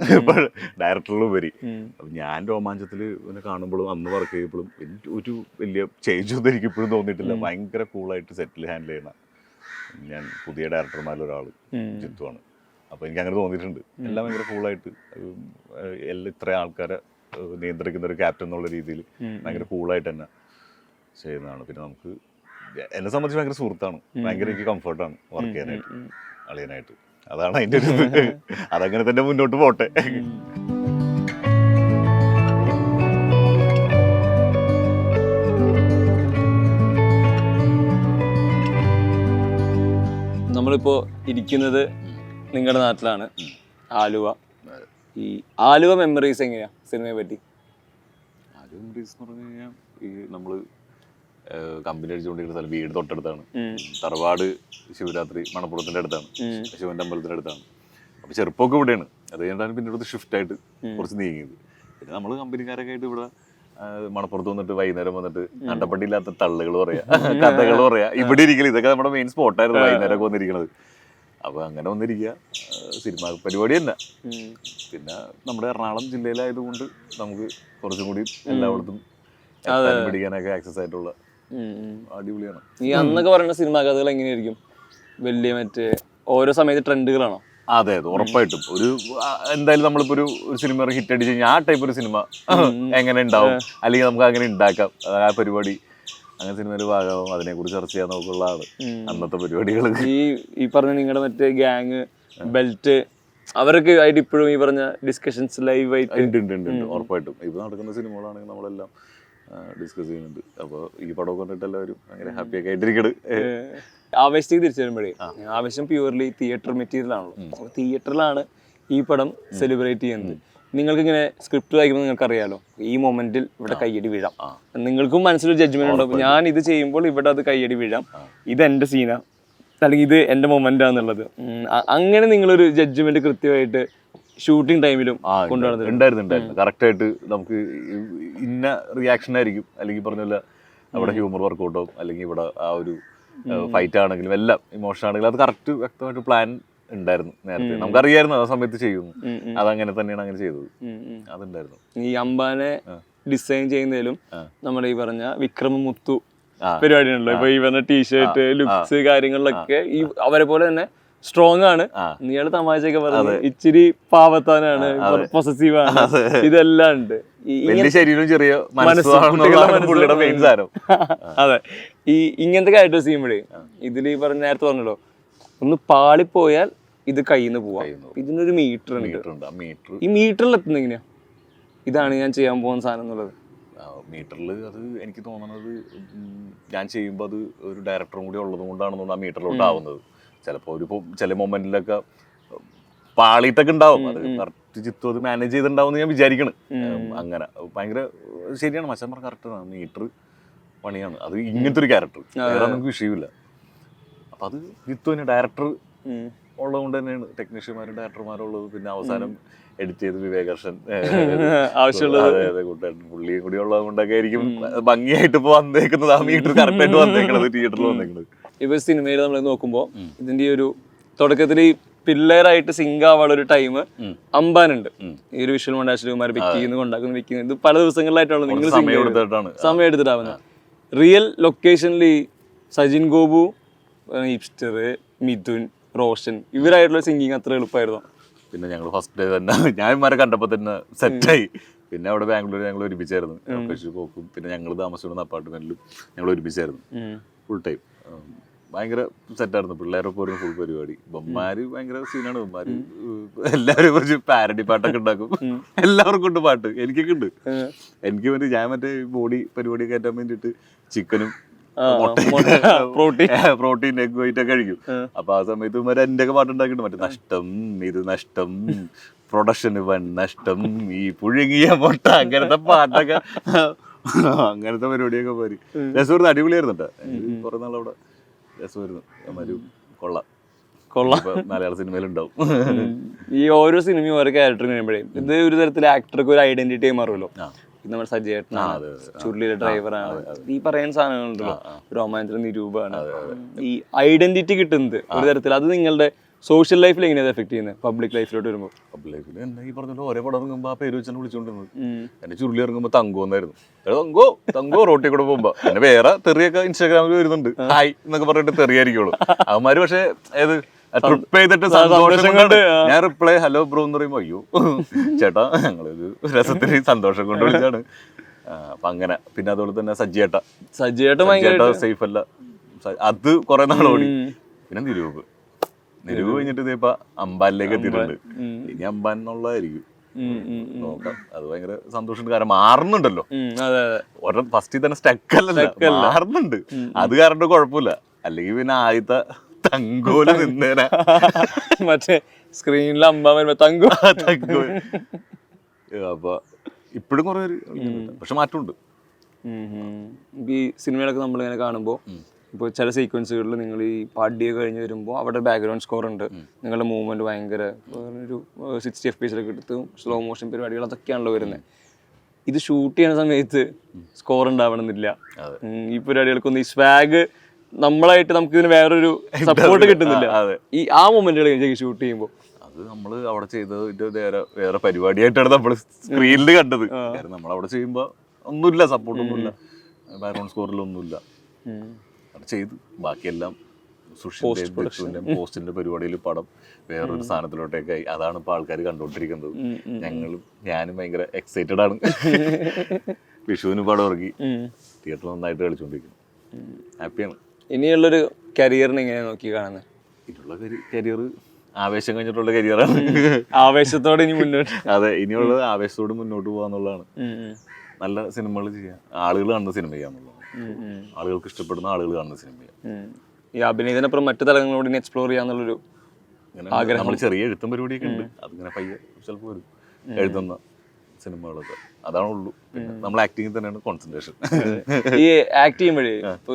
ഡയറക്ടറിലുപരി. അപ്പം ഞാൻ രോമാഞ്ചത്തിൽ പിന്നെ കാണുമ്പോഴും അന്ന് വർക്ക് ചെയ്യുമ്പോഴും ഒരു വലിയ ചേഞ്ച് ഒന്നും എനിക്കിപ്പോഴും തോന്നിയിട്ടില്ല. ഭയങ്കര കൂളായിട്ട് സെറ്റിൽ ഹാൻഡിൽ ചെയ്യണം. ഞാൻ പുതിയ ഡയറക്ടർമാരിലൊരാൾ ജിത്തുവാണ്. അപ്പോൾ എനിക്ക് അങ്ങനെ തോന്നിയിട്ടുണ്ട്. എല്ലാം ഭയങ്കര കൂളായിട്ട്, എല്ലാം ഇത്ര ആൾക്കാരെ നിയന്ത്രിക്കുന്ന ഒരു ക്യാപ്റ്റൻ എന്നുള്ള രീതിയിൽ ഭയങ്കര കൂളായിട്ട് തന്നെ ചെയ്യുന്നതാണ്. പിന്നെ നമുക്ക് എന്നെ സംബന്ധിച്ച് ഭയങ്കര സുഹൃത്താണ്. ഭയങ്കര എനിക്ക് കംഫർട്ടാണ് വർക്ക് ചെയ്യാനായിട്ട്, അളിയനായിട്ട്. അതാണ് അതിൻ്റെ ഒരു അതങ്ങനെ തന്നെ മുന്നോട്ട് പോട്ടെ. നമ്മളിപ്പോൾ ഇരിക്കുന്നത് നിങ്ങളുടെ നാട്ടിലാണ്, ആലുവ. ഈ ആലുവ മെമ്മറീസ് എങ്ങനെയാ സിനിമയെ പറ്റി? ആലുവ മെമ്മറീസ് എന്ന് പറഞ്ഞു കഴിഞ്ഞാൽ ഈ നമ്മൾ കമ്പനി അടിച്ചുകൊണ്ടിരിക്കുന്ന സ്ഥലം വീട് തൊട്ടടുത്താണ്. തറവാട് ശിവരാത്രി മണപ്പുറത്തിന്റെ അടുത്താണ്, ശിവന്റെ അമ്പലത്തിന്റെ അടുത്താണ്. അപ്പൊ ചെറുപ്പമൊക്കെ ഇവിടെയാണ്. അത് കഴിഞ്ഞാണ് പിന്നീട് ഷിഫ്റ്റ് ആയിട്ട് കുറച്ച് നീങ്ങിയത്. പിന്നെ നമ്മൾ കമ്പനിക്കാരൊക്കെ ആയിട്ട് ഇവിടെ മണപ്പുറത്ത് വന്നിട്ട് വൈകുന്നേരം വന്നിട്ട് കണ്ടപ്പട്ടിയില്ലാത്ത തള്ളുകൾ പറയാ, കഥകൾ പറയാ, ഇവിടെ ഇരിക്കല്. ഇതൊക്കെ നമ്മുടെ മെയിൻ സ്പോട്ടായിരുന്നു വൈകുന്നേരമൊക്കെ വന്നിരിക്കുന്നത്. അപ്പൊ അങ്ങനെ വന്നിരിക്കുക, സിനിമ പരിപാടി തന്നെ. പിന്നെ നമ്മുടെ എറണാകുളം ജില്ലയിലായതുകൊണ്ട് നമുക്ക് കുറച്ചും കൂടി എല്ലായിടത്തും പിടിക്കാനൊക്കെ ആക്സസ് ആയിട്ടുള്ള അടിപൊളിയാണ്. ഈ അന്നൊക്കെ പറയുന്ന സിനിമാ കഥകൾ എങ്ങനെയായിരിക്കും? വലിയ മറ്റേ ഓരോ സമയത്ത് ട്രെൻഡുകളാണോ? അതെ അതെ, ഉറപ്പായിട്ടും. ഒരു എന്തായാലും നമ്മളിപ്പോ ഒരു സിനിമ ഹിറ്റ് അടിച്ച് കഴിഞ്ഞാൽ ആ ടൈപ്പ് ഒരു സിനിമ എങ്ങനെ ഉണ്ടാവും, അല്ലെങ്കിൽ നമുക്ക് അങ്ങനെ ഉണ്ടാക്കാം, ആ പരിപാടി അങ്ങനെ സിനിമയുടെ ഭാഗമാവും, അതിനെക്കുറിച്ച് ചർച്ച ചെയ്യാൻ നോക്കുള്ളതാണ് അന്നത്തെ പരിപാടികൾ. ഈ പറഞ്ഞ നിങ്ങളുടെ മറ്റേ ഗ്യാങ്, ബെൽറ്റ്, അവരൊക്കെ ആയിട്ട് ഇപ്പോഴും ഈ പറഞ്ഞ ഡിസ്കഷൻസ് ലൈവ് ആയിട്ട് ഉണ്ട്. ഉറപ്പായിട്ടും ഇപ്പൊ നടക്കുന്ന സിനിമകളാണെങ്കിൽ നമ്മളെല്ലാം ഡിസ്കസ് ചെയ്യുന്നുണ്ട്. അപ്പോൾ ഈ പടമൊക്കെ കണ്ടിട്ട് എല്ലാവരും ഭയങ്കര ഹാപ്പിയൊക്കെ ആയിട്ടിരിക്കണ്. ആവേശത്തേക്ക് തിരിച്ചു വരുമ്പോഴേ, ആവേശം പ്യൂർലി തിയേറ്റർ മെറ്റീരിയൽ ആണല്ലോ. തിയേറ്ററിലാണ് ഈ പടം സെലിബ്രേറ്റ് ചെയ്യുന്നത്. നിങ്ങൾക്ക് ഇങ്ങനെ സ്ക്രിപ്റ്റ് വായിക്കുമ്പോൾ നിങ്ങൾക്ക് അറിയാലോ ഈ മൊമെന്റിൽ ഇവിടെ കയ്യടി വീഴാം, നിങ്ങൾക്കും മനസ്സിലൊരു ജഡ്ജ്മെന്റ് ഉണ്ടാവും. ഞാൻ ഇത് ചെയ്യുമ്പോൾ ഇവിടെ അത് കയ്യടി വീഴാം, ഇത് എൻ്റെ സീനാ, അല്ലെങ്കിൽ ഇത് എൻ്റെ മൊമെന്റാന്നുള്ളത്. അങ്ങനെ നിങ്ങളൊരു ജഡ്ജ്മെന്റ് കൃത്യമായിട്ട് ഷൂട്ടിംഗ് ടൈമിലും കൊണ്ടുവന്നത് ഉണ്ടായിരുന്നു കറക്റ്റ് ആയിട്ട് നമുക്ക് ഇന്ന റിയാക്ഷൻ ആയിരിക്കും, അല്ലെങ്കിൽ പറഞ്ഞല്ല അവിടെ ഹ്യൂമർ വർക്കൗട്ട് ആവും, അല്ലെങ്കിൽ ഇവിടെ ആ ഒരു ഫൈറ്റ് ആണെങ്കിലും എല്ലാം ഇമോഷൻ ആണെങ്കിലും അത് കറക്റ്റ് വ്യക്തമായിട്ട് പ്ലാൻ ഉണ്ടായിരുന്നു നേരത്തെ. നമുക്കറിയായിരുന്നു ആ സമയത്ത് ചെയ്യുന്നു, അതങ്ങനെ തന്നെയാണ് അങ്ങനെ ചെയ്തത്. അതുണ്ടായിരുന്നു. ഈ അംബാനെ ഡിസൈൻ ചെയ്യുന്നതിലും നമ്മുടെ ഈ പറഞ്ഞ വിക്രമ മുത്തു പരിപാടി ഉണ്ടല്ലോ, ഇപ്പൊ ഈ പറഞ്ഞ ടീഷർട്ട് ലുക്സ് കാര്യങ്ങളിലൊക്കെ ഈ അവരെ പോലെ തന്നെ സ്ട്രോങ് ആണ്. നീള് തമാശയൊക്കെ പറഞ്ഞു ഇച്ചിരി പാവത്താനാണ്, പൊസസീവ് ആണ്, ഇതെല്ലാം ഉണ്ട്. ശരീരവും ചെറിയ അതെ. ഈ ഇങ്ങനത്തെ ക്യാരക്ടേഴ്സ് ചെയ്യുമ്പോഴേ ഇതില് പറഞ്ഞ നേരത്തെ പറഞ്ഞല്ലോ, ഒന്ന് പാളിപ്പോയാൽ ഇത് കയ്യിൽ നിന്ന് പോവാം. ഇതിനൊരു മീറ്റർ ഉണ്ട്. ഈ മീറ്ററിൽ എത്തുന്ന എങ്ങനെയാ ഇതാണ് ഞാൻ ചെയ്യാൻ പോകുന്ന സാധനം എന്നുള്ളത്? മീറ്ററിൽ അത് എനിക്ക് തോന്നുന്നത് ഞാൻ ചെയ്യുമ്പോൾ അത് ഒരു ഡയറക്ടറും കൂടി ഉള്ളത് കൊണ്ടാണെന്നുണ്ട് ആ മീറ്ററിലോട്ട് ആവുന്നത്. ചിലപ്പോൾ ഒരു ചില മൊമെന്റിലൊക്കെ പാളിയിട്ടൊക്കെ ഉണ്ടാവും, അത് കറക്റ്റ് ചിത്തു അത് മാനേജ് ചെയ്തിട്ടുണ്ടാവും എന്ന് ഞാൻ വിചാരിക്കണം. അങ്ങനെ ഭയങ്കര ശരിയാണ് മച്ചാൻ പറഞ്ഞ കറക്റ്റാണ്. മീറ്റർ പണിയാണ് അത്. ഇങ്ങനത്തെ ഒരു ക്യാരക്ടർ വേറെ നമുക്ക് വിഷയമില്ല. അപ്പം അത് ജിത്തുവിന് ഡയറക്ടർ ഉള്ളത് കൊണ്ട് തന്നെയാണ് ടെക്നീഷ്യന്മാരും ഡയറക്ടർമാരുള്ളത്. പിന്നെ അവസാനം എഡിറ്റ് ചെയ്ത് വിവേകർഷൻ പുള്ളിയും കൂടി ഉള്ളത് കൊണ്ടൊക്കെ ആയിരിക്കും ഭംഗിയായിട്ട് ഇപ്പൊ വന്നേക്കുന്നത്. ആ മീറ്റർ കറക്റ്റ് ആയിട്ട് വന്നേക്കുന്നത്, തിയേറ്ററിൽ വന്നേക്കുന്നത്. ഇപ്പൊ സിനിമയിൽ നമ്മൾ നോക്കുമ്പോൾ ഇതിന്റെ ഒരു തുടക്കത്തിൽ ഈ പിള്ളേരായിട്ട് സിങ്ക് ആവാനുള്ള ഒരു ടൈം അമ്പാനുണ്ട്. ഈ ഒരു വിഷ്വൽ മൊണ്ടാശ്ശേരിമാർ പിക്ക് ചെയ്യുന്നു, കൊണ്ടാക്കുന്നു, പിക്ക് ചെയ്യുന്നത്. ഇത് പല ദിവസങ്ങളിലായിട്ടാണ് നിങ്ങൾ സമയം എടുത്തിട്ടാവുന്നത്. റിയൽ ലൊക്കേഷനിൽ ഈ സജിൻ ഗോപു, ഹിപ്സ്റ്റർ, മിഥുൻ, റോഷൻ ഇവരായിട്ടുള്ള സിംഗിങ് അത്ര എളുപ്പമായിരുന്നു? പിന്നെ ഞങ്ങൾ ഫസ്റ്റ് ഡേ തന്നെ ഞാൻമാരെ കണ്ടപ്പോൾ തന്നെ സെറ്റായി. പിന്നെ അവിടെ ബാംഗ്ലൂർ ഞങ്ങൾ ഒരുമിച്ചായിരുന്നു പോക്കും. പിന്നെ ഞങ്ങൾ താമസിക്കുന്ന അപ്പാർട്ട്മെന്റിലും ഞങ്ങൾ ഒരുമിച്ചായിരുന്നു ഫുൾ ടൈം. ഭയങ്കര സെറ്റായിരുന്നു. പിള്ളേരൊക്കെ ഒരു ഫുൾ പരിപാടി. ബൊമ്മാര് ഭയങ്കര സീനാണ്. ബൊമ്മാര് എല്ലാവരും കുറച്ച് പാരഡി പാട്ടൊക്കെ ഉണ്ടാക്കും. എല്ലാവർക്കും ഉണ്ട് പാട്ട്, എനിക്കൊക്കെ ഉണ്ട്. എനിക്ക് വേണ്ടി ഞാൻ മറ്റേ ബോഡി പരിപാടി കയറ്റാൻ വേണ്ടിയിട്ട് ചിക്കനും പ്രോട്ടീൻ എഗ് വൈറ്റ് ഒക്കെ കഴിക്കും. അപ്പൊ ആ സമയത്ത് എന്റെ ഒക്കെ പാട്ടുണ്ടാക്കിയിട്ട് മറ്റേ നഷ്ടം ഇത് നഷ്ടം പ്രൊഡക്ഷന് വൻ നഷ്ടം ഈ പുഴുങ്ങിയ മുട്ട അങ്ങനത്തെ പാട്ടൊക്കെ അങ്ങനത്തെ പരിപാടിയൊക്കെ പോരി രസമായിരുന്നു. അടിപൊളിയായിരുന്നു കേട്ടോ. കുറെ നാളവിടെ രസമായിരുന്നു. ഒരു കൊള്ളാം മലയാള സിനിമയിലുണ്ടാവും. ഈ ഓരോ സിനിമയും ഓരോ ക്യാരക്ടറിന് വരുമ്പോഴേ ഇത് ഒരു തരത്തിൽ ആക്ടർക്ക് ഒരു ഐഡന്റിറ്റി മാറുമല്ലോ. നമ്മുടെ സജയേട്ടനാണ്, ചുരുളിയിലെ ഡ്രൈവറാണ്, ഈ പറയുന്ന സാധനങ്ങളുണ്ടല്ലോ, രോമാഞ്ചന നിരൂപമാണ്. ഈ ഐഡന്റിറ്റി കിട്ടുന്നത് ഒരു തരത്തിൽ അത് നിങ്ങളുടെ സോഷ്യൽ ലൈഫിൽ എങ്ങനെയാണ് എഫക്ട് ചെയ്യുന്നത് പബ്ലിക് ലൈഫിലോട്ട് വരുമ്പോൾ? പബ്ലിക് ലൈഫിൽ എന്നെ ഈ പറഞ്ഞ ഓരോ പടം ഇറങ്ങുമ്പോൾ ആ പേര് വെച്ചാണ് വിളിച്ചുകൊണ്ടിരുന്നത്. എന്റെ ചുരുളി ഇറങ്ങുമ്പോൾ തങ്കോ എന്നായിരുന്നു. തങ്കോ റോട്ടി കൂടെ പോകുമ്പോ പിന്നെ വേറെ തെറിയൊക്കെ ഇൻസ്റ്റാഗ്രാമിൽ വരുന്നുണ്ട്, ഹായ് എന്നൊക്കെ പറഞ്ഞിട്ട് തെറിയായിരിക്കുള്ളൂ അവന്മാര്. പക്ഷെ ഏത് ട്രിപ്പ് ചെയ്തിട്ട് സന്തോഷം കൊണ്ട് ഞാൻ റിപ്ലൈ ഹലോ ബ്രോ എന്ന് പറയുമ്പോ അയ്യോ ചേട്ടാ ഞങ്ങളൊരു രസത്തിന് സന്തോഷം കൊണ്ട് വിളിച്ചാണ്. അപ്പൊ അങ്ങനെ. പിന്നെ അതുപോലെ തന്നെ സജ്ജിയേട്ട സേഫ് അല്ല, അത് കുറെ നാൾ ഓടി. പിന്നെ നിരൂപ് കഴിഞ്ഞിട്ട് ഇതേപ്പോ അമ്പാനിലേക്ക് എത്തിയിട്ടുണ്ട്. ഇനി അമ്പാൻ എന്നുള്ളതായിരിക്കും നോക്കാം. അത് ഭയങ്കര സന്തോഷമുണ്ട്. കാരണം മാറുന്നുണ്ടല്ലോ. ഫസ്റ്റിൽ തന്നെ സ്റ്റക്കല്ല, മാറുന്നുണ്ട്. അത് കാരണം കുഴപ്പമില്ല. അല്ലെങ്കിൽ പിന്നെ ആദ്യത്തെ തങ്കോല് നിന്നേന മറ്റേ സ്ക്രീനിൽ അമ്പാൻ വരുമ്പോ തങ്കോ. അപ്പൊ ഇപ്പോഴും കുറെ പക്ഷെ മാറ്റമുണ്ട്. ഈ സിനിമകളൊക്കെ നമ്മളിങ്ങനെ കാണുമ്പോൾ ഇപ്പോൾ ചില സീക്വൻസുകളിൽ നിങ്ങൾ ഈ പാടിയൊക്കെ കഴിഞ്ഞ് വരുമ്പോൾ അവിടെ ബാക്ക്ഗ്രൗണ്ട് സ്കോർ ഉണ്ട്, നിങ്ങളുടെ മൂവ്മെന്റ് ഭയങ്കര ഒരു 60 FPS എടുത്ത് സ്ലോ മോഷൻ പരിപാടികൾ അതൊക്കെയാണല്ലോ വരുന്നത്. ഇത് ഷൂട്ട് ചെയ്യുന്ന സമയത്ത് സ്കോർ ഉണ്ടാവണമെന്നില്ല. ഈ പരിപാടികൾക്കൊന്നും ഈ സ്വാഗ് നമ്മളായിട്ട് നമുക്ക് ഇതിന് വേറൊരു സപ്പോർട്ട് കിട്ടുന്നില്ല. ഈ ആ മൊമെന്റുകൾ ഷൂട്ട് ചെയ്യുമ്പോൾ അത് നമ്മൾ അവിടെ ചെയ്തതിന്റെ വേറെ പരിപാടിയായിട്ടാണ് നമ്മൾ സ്ക്രീനിൽ കണ്ടത്. കാരണം നമ്മളവിടെ ചെയ്യുമ്പോൾ ഒന്നുമില്ല, സപ്പോർട്ടൊന്നുമില്ല, ബാക്ക്ഗ്രൗണ്ട് സ്കോറിലൊന്നുമില്ല. ചെയ്തു ബാക്കിയെല്ലാം പോസ്റ്റിന്റെ പരിപാടിയിൽ പടം വേറൊരു സ്ഥാനത്തിലോട്ടേക്കായി. അതാണ് ഇപ്പൊ ആൾക്കാർ കണ്ടുകൊണ്ടിരിക്കുന്നത്. ഞാനും ഭയങ്കര എക്സൈറ്റഡ് ആണ്. വിഷുവിന് പടം ഇറങ്ങി തിയേറ്ററിൽ നന്നായിട്ട് കളിച്ചോണ്ടിരിക്കുന്നു. ഹാപ്പിയാണ്. ഇനിയുള്ളൊരു കരിയറിന് എങ്ങനെയാ നോക്കി കാണുന്നത്? ഇനിയുള്ള കരിയർ ആവേശം കഴിഞ്ഞിട്ടുള്ള കരിയറാണ്. ആവേശത്തോടെ ഇനി മുന്നോട്ട്. അതെ, ഇനിയുള്ളത് ആവേശത്തോടെ മുന്നോട്ട് പോകാന്നുള്ളതാണ്. നല്ല സിനിമകൾ ചെയ്യാം, ആളുകൾ കാണുന്ന സിനിമ ചെയ്യാന്നുള്ളതാണ്. ആളുകൾക്ക് ഇഷ്ടപ്പെടുന്ന ആളുകൾ കാണുന്ന സിനിമ ചെയ്യാം. ഈ അഭിനയത്തിനപ്പുറം മറ്റു തലങ്ങളോട് ഇനി എക്സ്പ്ലോർ ചെയ്യാന്നുള്ളൊരു ആഗ്രഹം. നമ്മൾ ചെറിയ എഴുത്തും പരിപാടിയൊക്കെ ഉണ്ട്. അതിങ്ങനെ പയ്യെ ചിലപ്പോൾ വരും എഴുതുന്ന സിനിമകളൊക്കെ. അതാണുള്ളൂ. പിന്നെ നമ്മൾ ആക്ടിങ്ങിൽ തന്നെയാണ് കോൺസെൻട്രേഷൻ. ഈ ആക്ട് ചെയ്യുമ്പോഴേ ഇപ്പൊ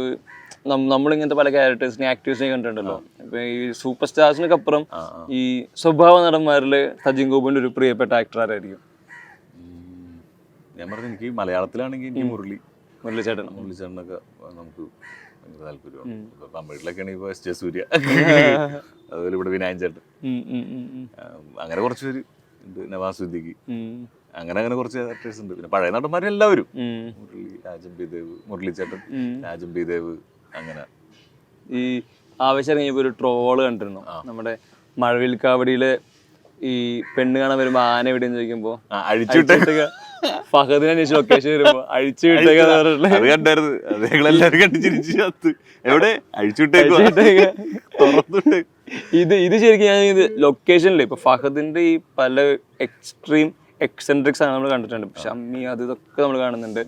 നമ്മളിങ്ങനത്തെ പല ക്യാരക്ടേഴ്സിനെ ആക്ടേഴ്സിനെ കണ്ടിട്ടുണ്ടല്ലോ. ഇപ്പൊ ഈ സൂപ്പർ സ്റ്റാർസിനൊക്കെ അപ്പുറം ഈ സ്വഭാവ നടന്മാരില് സജിൻ ഗോപിന്റെ ഒരു പ്രിയപ്പെട്ട ആക്ടർ ആരായിരിക്കും? ഞാൻ പറഞ്ഞു എനിക്ക് മലയാളത്തിലാണെങ്കിൽ എനിക്ക് മുരളിച്ചേട്ടൻ. മുരളിച്ചേട്ടനൊക്കെ നമുക്ക് ഭയങ്കര താല്പര്യമാണ്. ഇപ്പൊ തമിഴിലൊക്കെ ആണെങ്കിൽ ഇപ്പൊ എസ് ജെ സൂര്യ, അതുപോലെ ഇവിടെ വിനായൻ ചേട്ടൻ, അങ്ങനെ കുറച്ച് പേര് ഉണ്ട്, നവാസ് സിദ്ദിഖി, അങ്ങനെ കുറച്ച് ആക്ടേഴ്സ് ഉണ്ട്. പിന്നെ പഴയ നടന്മാരും എല്ലാവരും, രാജം പി ദേവ്, മുരളിച്ചേട്ടൻ, രാജം പി ദേവ്, അങ്ങനെ. ഈ ആവേശം ഇറങ്ങിയപ്പോ ഒരു ട്രോള് കണ്ടിരുന്നു, നമ്മുടെ മഴവിൽക്കാവടിയില് ഈ പെണ്ണ് കാണാൻ വരുമ്പോ ആന എവിടെയെന്ന് ചോദിക്കുമ്പോ അഴിച്ചുവിട്ടേക്ക ഫഹദിനെ അന്വേഷിച്ച് ലൊക്കേഷൻ വരുമ്പോ അഴിച്ചു വിട്ടേക്കാന്ന് പറഞ്ഞിട്ട് അത് കണ്ടായിരുന്നു. അത് ഞങ്ങളെല്ലാരും കണ്ടു ചിരിച്ചു. എവിടെ അഴിച്ചുവിട്ടേക്ക്. ഇത് ശരിക്കും ഞാൻ ഇത് ലൊക്കേഷനില് ഇപ്പൊ ഫഹദിന്റെ ഈ പല എക്സ്ട്രീം എക്സെൻട്രിക്സ് ആണ് നമ്മൾ കണ്ടിട്ടുണ്ട്. പക്ഷെ അമ്മി അത് ഇതൊക്കെ നമ്മൾ കാണുന്നുണ്ട്.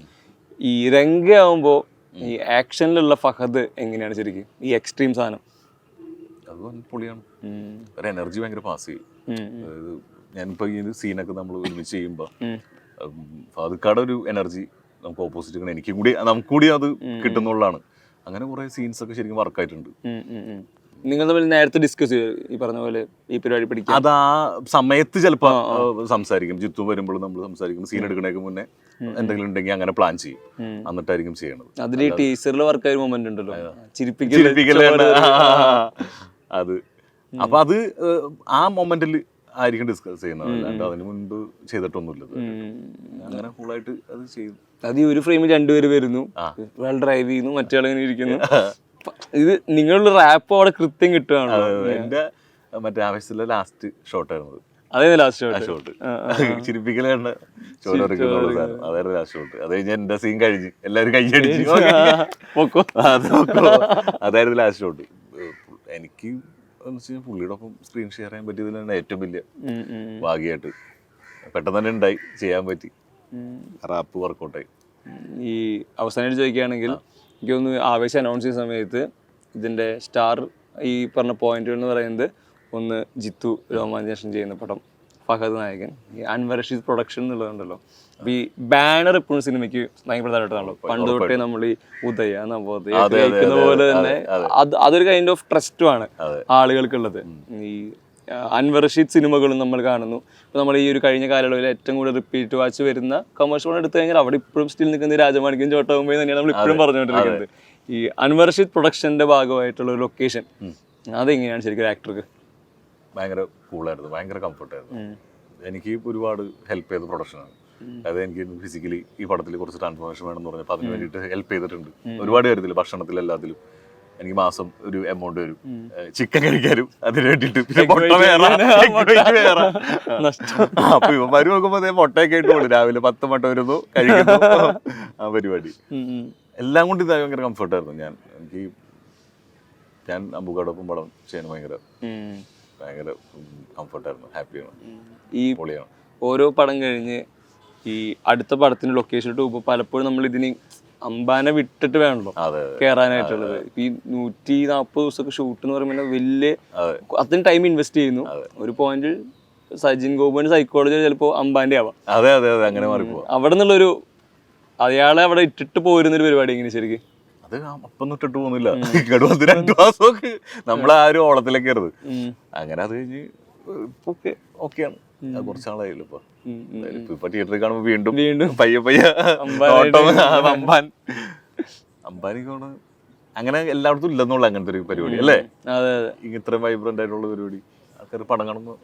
ഈ രംഗയാവുമ്പോ ഈ ആക്ഷനിലുള്ള ഫഹദ് എങ്ങനെയാണ് ശരിക്കും ഈ എക്സ്ട്രീം സാധനം? അത് പൊളിയാണ്. ഒരു എനർജി ഭയങ്കര പാസ് ചെയ്യും. അതായത് ഞാനിപ്പോ ഈ സീനൊക്കെ നമ്മൾ ഒരുമിച്ച് ചെയ്യുമ്പോ ഫഹദ്ക്കാടെ ഒരു എനർജി നമുക്ക് ഓപ്പോസിറ്റ് നമുക്ക് കൂടി അത് കിട്ടുന്നുള്ളതാണ്. അങ്ങനെ കുറെ സീൻസ് ഒക്കെ ശരിക്കും വർക്കായിട്ടുണ്ട്. നിങ്ങൾ തമ്മിൽ നേരത്തെ ഡിസ്കസ് ചെയ്തു ഈ പറഞ്ഞ പോലെ ഈ പരിപാടി പഠിക്കാം? അത് ആ സമയത്ത് ചിലപ്പോ സംസാരിക്കും. ജിത്തു വരുമ്പോൾ നമ്മൾ സംസാരിക്കും. സീൻ എടുക്കണേക്ക് മുന്നേ എന്തെങ്കിലും ഉണ്ടെങ്കിൽ അങ്ങനെ പ്ലാൻ ചെയ്യും, എന്നിട്ടായിരിക്കും ചെയ്യണത്. അതിൽ ഈ ടീച്ചറിൽ വർക്കായ ഒരു മൊമെന്റ് ഉണ്ടല്ലോ, അത് അപ്പൊ അത് ആ മൊമെന്റിൽ ആയിരിക്കും ഡിസ്കസ് ചെയ്യുന്നത്, അല്ലാണ്ട് അതിന് മുൻപ് ചെയ്തിട്ടൊന്നുമില്ല. അങ്ങനെ കൂളായിട്ട് അത് ചെയ്യും. അത് ഈ ഒരു ഫ്രെയിമിൽ രണ്ടുപേര് വരുന്നു, ഒരാൾ ഡ്രൈവ് ചെയ്യുന്നു, മറ്റേ ആളിങ്ങനെ ഇരിക്കുന്നു. ഇത് നിങ്ങളുടെ റാപ്പ് അവിടെ കൃത്യം കിട്ടുകയാണ്. എന്റെ മറ്റേ ആവേശത്തിലെ ലാസ്റ്റ് ഷോട്ടായിരുന്നു അതേ ലാസ്റ്റ് ഷോട്ട്. ചിരിപ്പിക്കലാണ് ചോരക്കുന്ന സാധനം, അതായിരുന്നു ലാസ്റ്റ് ഷോട്ട്. അത് കഴിഞ്ഞ് എന്റെ സീൻ കഴിഞ്ഞ് എല്ലാവരും കൈയടിച്ചു, അതായിരുന്നു ലാസ്റ്റ് ഷോട്ട്. എനിക്ക് പുള്ളിയുടെ ഒപ്പം സ്ക്രീൻ ഷെയർ ചെയ്യാൻ പറ്റിയതിൽ തന്നെ ഏറ്റവും വലിയ ഭാഗ്യമായിട്ട് പെട്ടെന്ന് തന്നെ ഉണ്ടായി, ചെയ്യാൻ പറ്റി. റാപ്പ് വർക്കൗട്ടായി. ഈ അവസാനമായിട്ട് ചോദിക്കുകയാണെങ്കിൽ എനിക്ക് തോന്നുന്നു ആവേശം അനൗൺസ് ചെയ്യുന്ന സമയത്ത് ഇതിൻ്റെ സ്റ്റാർ ഈ പറഞ്ഞ പോയിന്റുകൾ എന്ന് പറയുന്നത് ഒന്ന് ജിത്തു രോമാഞ്ചേഷൻ ചെയ്യുന്ന പടം, ഫഹദ് നായകൻ, ഈ അൻവർ റഷീദ് പ്രൊഡക്ഷൻ എന്നുള്ളതുണ്ടല്ലോ. അപ്പോൾ ഈ ബാനർ എപ്പോഴും സിനിമയ്ക്ക് ഭയങ്കര പ്രധാനമായിട്ടാണല്ലോ. പണ്ട് തൊട്ടേ നമ്മൾ ഈ ഉദയ നവോദയ കേൾക്കുന്ന പോലെ തന്നെ അതൊരു കൈൻഡ് ഓഫ് ട്രസ്റ്റുമാണ് ആളുകൾക്കുള്ളത്. ഈ അൻവർ റഷീദ് സിനിമകളും നമ്മൾ കാണുന്നു. ഇപ്പോൾ നമ്മൾ ഈ ഒരു കഴിഞ്ഞ കാലയളവിൽ ഏറ്റവും കൂടുതൽ റിപ്പീറ്റ് വാച്ച് വരുന്ന കമേഴ്ഷ്യൽ എടുത്തു കഴിഞ്ഞാൽ അവിടെ ഇപ്പോഴും സ്റ്റിൽ നിൽക്കുന്ന രാജമാണിക്യം ചോട്ടാകുമ്പോൾ തന്നെയാണ് നമ്മൾ ഇപ്പോഴും പറഞ്ഞുകൊണ്ടിരിക്കുന്നത്. ഈ അൻവർ റഷീദ് പ്രൊഡക്ഷന്റെ ഭാഗമായിട്ടുള്ള ഒരു ലൊക്കേഷൻ അതെങ്ങനെയാണ് ശരിക്കും ഒരു ആക്ടർക്ക്? ഭയങ്കര കൂളായിരുന്നു, ഭയങ്കര കംഫർട്ടായിരുന്നു. എനിക്ക് ഒരുപാട് ഹെൽപ്പ് ചെയ്ത പ്രൊഡക്ഷനാണ്. അതായത് എനിക്ക് ഫിസിക്കലി ഈ പടത്തിൽ കുറച്ച് ട്രാൻസ്ഫോർമേഷൻ വേണമെന്ന് പറഞ്ഞപ്പോൾ അതിന് വേണ്ടിയിട്ട് ഹെൽപ്പ് ചെയ്തിട്ടുണ്ട് ഒരുപാട് കാര്യത്തിൽ. ഭക്ഷണത്തിൽ എല്ലാത്തിലും എനിക്ക് മാസം ഒരു എമൗണ്ട് വരും ചിക്കൻ കഴിക്കാനും അതിന് വേണ്ടിയിട്ട്. അപ്പൊ ഇവന്മാര് നോക്കുമ്പോ മുട്ടയൊക്കെ ആയിട്ട് പോകും. രാവിലെ 10 മുട്ട വരുന്നു, കഴിക്കുന്നു, ആ പരിപാടി എല്ലാം കൊണ്ട് ഇത് ഭയങ്കര കംഫർട്ടായിരുന്നു. ഞാൻ അമ്പുകാടൊപ്പം പടം ചെയ്യാൻ ഭയങ്കര കംഫർട്ടായിരുന്നു, ഹാപ്പിയാണ്. ഈ പൊളിയാണ്. ഓരോ പടം കഴിഞ്ഞ് ഈ അടുത്ത പടത്തിന് ലൊക്കേഷനിലോട്ട് പോകുമ്പോൾ പലപ്പോഴും നമ്മൾ ഇതിന് അമ്പാനെ വിട്ടിട്ട് വേണല്ലോ കയറാനായിട്ടുള്ളത്. ഈ 140 ദിവസമൊക്കെ ഷൂട്ട് എന്ന് പറയുമ്പോൾ വലിയ അത്രയും ടൈം ഇൻവെസ്റ്റ് ചെയ്യുന്നു. ഒരു പോയിന്റ് സജിൻ ഗോപിന്റെ സൈക്കോളജി ചിലപ്പോ അമ്പാന്റെ ആവാം. അങ്ങനെ മാറിപ്പോ അവിടെ നിന്നുള്ളൊരു അയാളെ അവിടെ ഇട്ടിട്ട് പോരുന്നൊരു പരിപാടി എങ്ങനെ ശരിക്കും? അത് അപ്പം ഇട്ടിട്ട് പോകുന്നില്ല. 2 മാസമൊക്കെ നമ്മളാരും ഓളത്തിലേക്ക് കയറുന്നത്. അങ്ങനെ അത് കഴിഞ്ഞ് ഓക്കെയാണ്. കുറച്ചാളായില്ല ഇപ്പൊ തിയേറ്ററിൽ കാണുമ്പോ വീണ്ടും പയ്യെ അംബാനിക്കാണ്. അങ്ങനെ എല്ലായിടത്തും ഇല്ലെന്നുള്ള അങ്ങനത്തെ ഒരു പരിപാടി അല്ലേ, ഇത്രയും വൈബ്രന്റ് ആയിട്ടുള്ള പരിപാടി. ആൾക്കാർ പടം കാണുമ്പോ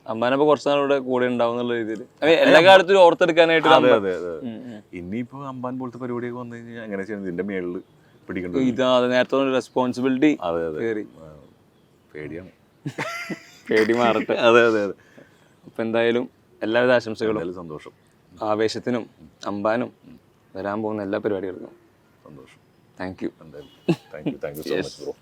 അമ്പാനപ്പോ കുറച്ച് നാളുടെ കൂടെ ഉണ്ടാവും എന്നുള്ള രീതിയിൽ എല്ലാ കാലത്തും ഓർത്തെടുക്കാനായിട്ട്. അതെ. ഇനിയിപ്പോ അമ്പാൻ പോലത്തെ പരിപാടിയൊക്കെ വന്നു കഴിഞ്ഞാൽ അങ്ങനെ ചെയ്യണം. ഇതിന്റെ മേളില് പിടിക്കേണ്ടത് ഇതാ നേരത്തെ റെസ്പോൺസിബിലിറ്റി. പേടിയാണ്, പേടി മാറട്ടെ. അതെ. അപ്പൊ എന്തായാലും എല്ലാവിധ ആശംസകളും. സന്തോഷം. ആവേശത്തിനും അമ്പാനും വരാൻ പോകുന്ന എല്ലാ പരിപാടികൾക്കും സന്തോഷം. Thank you. Thank you so much bro.